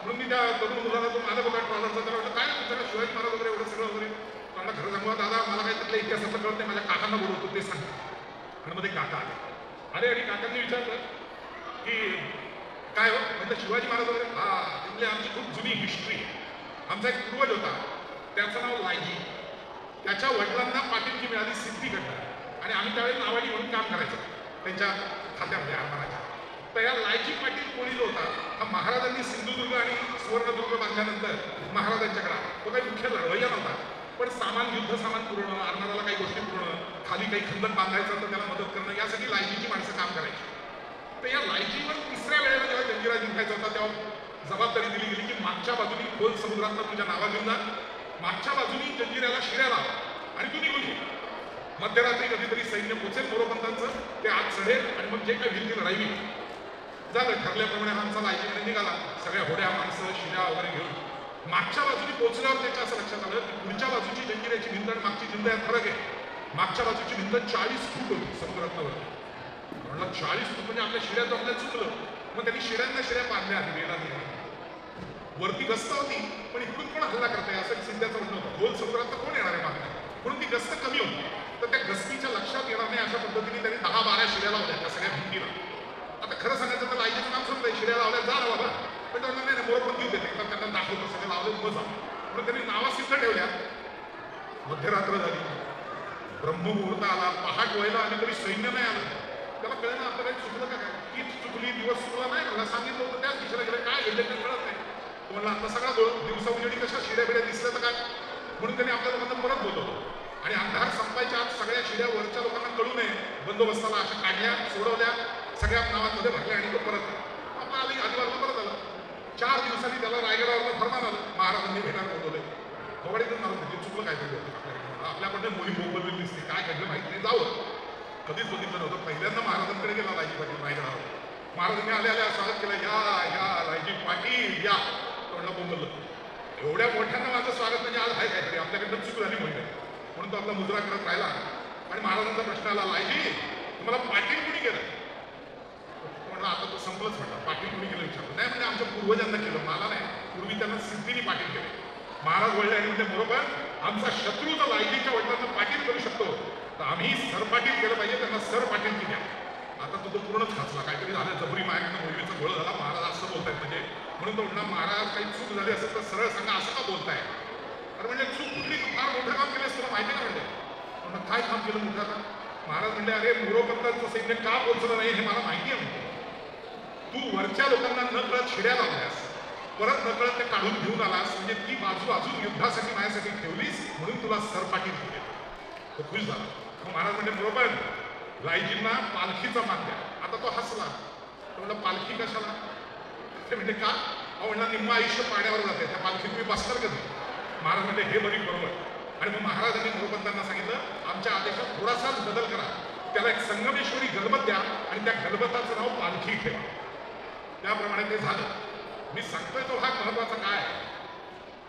म्हणून मी त्या तरुण मुलाला तो माझा बघा ट्रॉलरचा त्याला म्हटलं काय तुमच्याकडे शिवाजी महाराज वगैरे एवढं सगळं वगैरे. मला खरं सांगू दादा मला काय तिथल्या इतिहासाचं कळत नाही, माझ्या काकांना बोलवतो ते सांग. आणि मध्ये काका आले आणि काकांनी विचारलं की काय हो म्हटलं शिवाजी महाराज वगैरे. हा तिथली आमची खूप जुनी हिस्ट्री आहे. आमचा एक पूर्वज होता त्याचं नाव लायजी, त्याच्या वडिलांना पाटीलकी मिळाली सिद्धीकडनं आणि आम्ही त्यावेळी नावाडी म्हणून काम करायचं त्यांच्या खात्यामध्ये आरमाराच्या. तर या लायजी पाटील कोळी जो होता हा महाराजांनी सिंधुदुर्ग आणि सुवर्णदुर्ग बांधल्यानंतर महाराजांच्याकडे तो काही मुख्य लढवय्या नव्हता, पण सामान युद्ध सामान पुरवणं, आरमाराला काही गोष्टी पुरवणं, खाली काही खंदक बांधायचं तर त्याला मदत करणं, यासाठी लायजीची माणसं काम करायची. तर या लायजीवर तिसऱ्या वेळेला जेव्हा जंजिरा जिंकायचा होता तेव्हा जबाबदारी दिली गेली की मागच्या बाजूनी खोल समुद्रातनं तुझ्या नावा घेऊन जा, मागच्या बाजूनी जंजिऱ्याला शिड्या लाव आणि तू निघून ये. मध्यरात्री कधीतरी सैन्य पोचेल मोरोपंतांचं, ते आत चढेल आणि मग जे काही होईल ती लढाई होईल. झालं ठरल्याप्रमाणे आमचा लायजीकडे निघाला, सगळ्या होड्या माणसं शिड्या वगैरे घेऊन. मागच्या बाजूनी पोहोचल्यावर त्याच्या असं लक्षात आलं की पुढच्या बाजूची जंजिऱ्याची भिंत आणि मागची भिंत यात फरक आहे. मागच्या बाजूची भिंत 40 फूट होती समुद्रातनं वर. म्हणलं 40 फूट म्हणजे आपल्या शिड्याचं आपल्याला चुकलं. मग त्यांनी शिड्यांना शिड्या बांधल्या आधी वेळा गेला. वरती गस्त होती पण इकडून कोण हल्ला करताय असं सिद्ध्याचं म्हणणं होतं. खोल समुद्रात कोण येणार आहे मागण्या, म्हणून ती गस्त कमी होती. तर त्या गस्तीच्या लक्षात येणार नाही अशा पद्धतीने त्यांनी 10-12 शिड्या लावल्या त्या सगळ्या भिंतीला. आता खरं सांगायचं तर लायजीचं काम संपलंय, शिड्या लावल्या जा ना बाबा, पण त्यांना नाही मोरपंथी होते तर त्यांना दाखवतो सगळं लावलं मग जा. म्हणून त्यांनी नावा सिद्ध ठेवल्या. मध्यरात्र झाली, ब्रह्ममुहूर्त आला, पहाट व्हायला आली तरी सैन्य नाही आलं. त्याला कळलं आपलं काही चुकलं का काय, की चुकली दिवस चुकला नाही, मला सांगितलं होतं त्याच दिशेला गेलं, काय घडलं ते कळत नाही. तुम्हाला आता सगळा दिवसा उजेडी कशा शिड्या बिड्या दिसल्या तर काय, म्हणून त्यांनी आपल्या लोकांना परत बोलवलं आणि अंधार संपायच्या आत सगळ्या शिड्या वरच्या लोकांना कळू नये बंदोबस्ताला अशा काढल्या, सोडवल्या, सगळ्या नावांमध्ये भरल्या आणि तो परत आपला आली आदिवारला परत आला. 4 दिवसांनी त्याला रायगडावर फरमान आलं, महाराजांनी भेटायला बोलवलंय. खवडीतून मारून म्हणजे चुकलं काहीतरी होतं आपल्याकडनं मोहीम बोंबललेली दिसते, काय घडलं माहिती नाही, जावं. कधीच बघितलं नव्हतं. पहिल्यांदा महाराजांकडे गेला लायजी पाटील रायगडावर. महाराजांनी आल्या स्वागत केलं, या लायजी पाटील या. तोंडला बोंबललं. एवढ्या मोठ्यांना माझं स्वागत म्हणजे आज आहे काहीतरी आपल्याकडनं चूक झाली मोहिम, म्हणून तो आपला मुजरा करत राहिला आणि महाराजांचा प्रश्न आला, लायजी तुम्हाला पाटील कुणी केलं. म्हणलं आता तो संपलंच म्हणला, पाटील कुणी केलं विचारलं. नाही म्हणजे आमच्या पूर्वजांना केलं, मला नाही, पूर्वी त्यांना सिद्धीने पाटील केले. महाराज बोलले आणि म्हणजे बरोबर आमचा शत्रू जर लायजीच्या वडिलांना पाटील करू शकतो तर आम्ही सरपाटील केलं पाहिजे, त्यांना सर पाटील की द्या. आता तो पूर्णच खाचला, काहीतरी झालं, जबरी माझ्याकडनं मोहिमेचा गोळ झाला, महाराज असं बोलतायत म्हणजे. म्हणून तो म्हणला महाराज काही चूक झाली असेल तर सरळ सांगा, असं का बोलताय. अरे म्हणजे चूक कुठली, फार मोठं काम केलंस तुला माहिती का म्हणले. म्हणलं काय काम केलं मोठं काम. महाराज म्हणले अरे मोरोपंतांचं सैन्य का पोहोचलं नाही हे मला माहिती आहे म्हणतो. तू वरच्या लोकांना न कळत शिड्या लावल्यास, परत न कळत ते काढून घेऊन आलास, म्हणजे ती बाजू अजून युद्धासाठी माझ्यासाठी ठेवलीस, म्हणून तुला सरपाटील केलं. तो खुश झाला. मग महाराज म्हणजे बरोबर लायजींना पालखीचा मान द्या. आता तो हसला, तो म्हणला पालखी कशाला. ते म्हणजे का, म्हणला निम्म आयुष्य पाण्यावर जाते, त्या पालखीत तुम्ही बसणार कधी. महाराज म्हणजे हे बरी बरोबर. आणि मग महाराजांनी मोरोपंतांना सांगितलं आमच्या आदेशात थोडासाच बदल करा, त्याला एक संगमेश्वरी गणपत द्या आणि त्या गणपताचं नाव पालखी ठेवा. त्याप्रमाणे ते झालं. मी सांगतोय तो भाग महत्वाचा काय,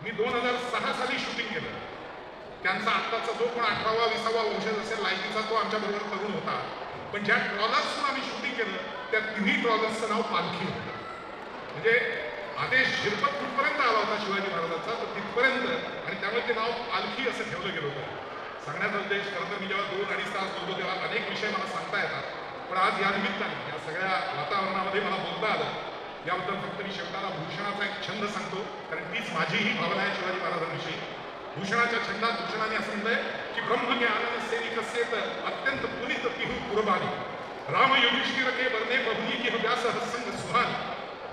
मी 2006 साली शूटिंग केलं. त्यांचा आत्ताचा जो पण 18वा 20वा वंशज असेल लायकीचा तो आमच्या बरोबर तरुण होता. पण ज्या ट्रॉलर्सनं आम्ही शूटिंग केलं त्या तिन्ही ट्रॉलर्सचं नाव पालखी होतं. म्हणजे आदेश शिरपत कुठपर्यंत आला होता शिवाजी महाराजांचा तर तिथपर्यंत, आणि त्यामुळे ते नाव पालखी असं ठेवलं गेलं होतं. सांगण्याचा उद्देश खरं तर मी जेव्हा 2-2.5 तास बोलतो तेव्हा अनेक विषय मला सांगता येतात, पण आज या निमित्ताने या सगळ्या वातावरणामध्ये मला बोलता आलं याबद्दल फक्त मी शब्दाला भूषणाचा एक छंद सांगतो, कारण तीच माझीही भावना आहे शिवाजी महाराजांविषयी. भूषणाच्या छंदात भूषणाने असं म्हणलंय की ब्रह्मज्ञान सेविक सेत अत्यंत पुनित तिहू कुर्बानी राम युधिष्ठिर के वर्णे बहुनी की व्यास हसंग सुहानी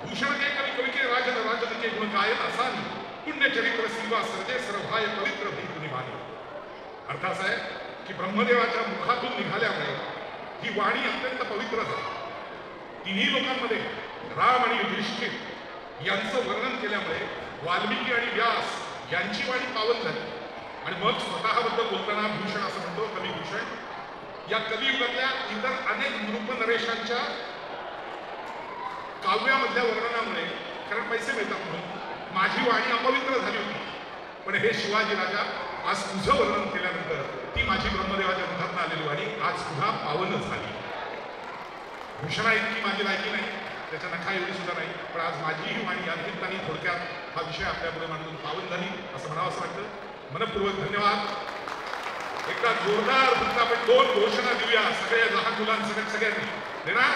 भूषण के कवि कवि के राजन राजन के गुण गायन आसानी पुण्य चरित्र सिल्वा सर्जे सर्वभाय पवित्र भीत निभानी. अर्थ असा आहे की ब्रह्मदेवाच्या मुखातून निघाल्यामुळे ही वाणी अत्यंत पवित्र झाली. तिन्ही लोकांमध्ये राम आणि युधिष्ठिर यांचं वर्णन केल्यामुळे वाल्मिकी आणि व्यास यांची वाणी पावन झाली. आणि मग स्वतःबद्दल बोलताना भूषण असं म्हणतो, कवी भूषण, या कलियुगातल्या इतर अनेक नृपनरेशांच्या काव्यामधल्या वर्णनामुळे, कारण पैसे मिळतात म्हणून, माझी वाणी अपवित्र झाली होती. पण हे शिवाजी राजा, आज तुझं वर्णन केल्यानंतर ती माझी ब्रह्मदेवाच्या मुखातून आलेली वाणी आज सुद्धा पावन झाली. भूषणा इतकी माझी लायकी नाही, त्याच्या नखा एवढी सुद्धा नाही, पण आज माझी ही वाणी या निमित्ताने थोडक्यात हा विषय आपल्यापुढे मांडून पावन झाली असं म्हणावं असं वाटतं. मनपूर्वक धन्यवाद. एकदा जोरदार फक्त आपण 2 घोषणा देऊया सगळ्या लहान मुलांसकट सगळ्यांनी देणार.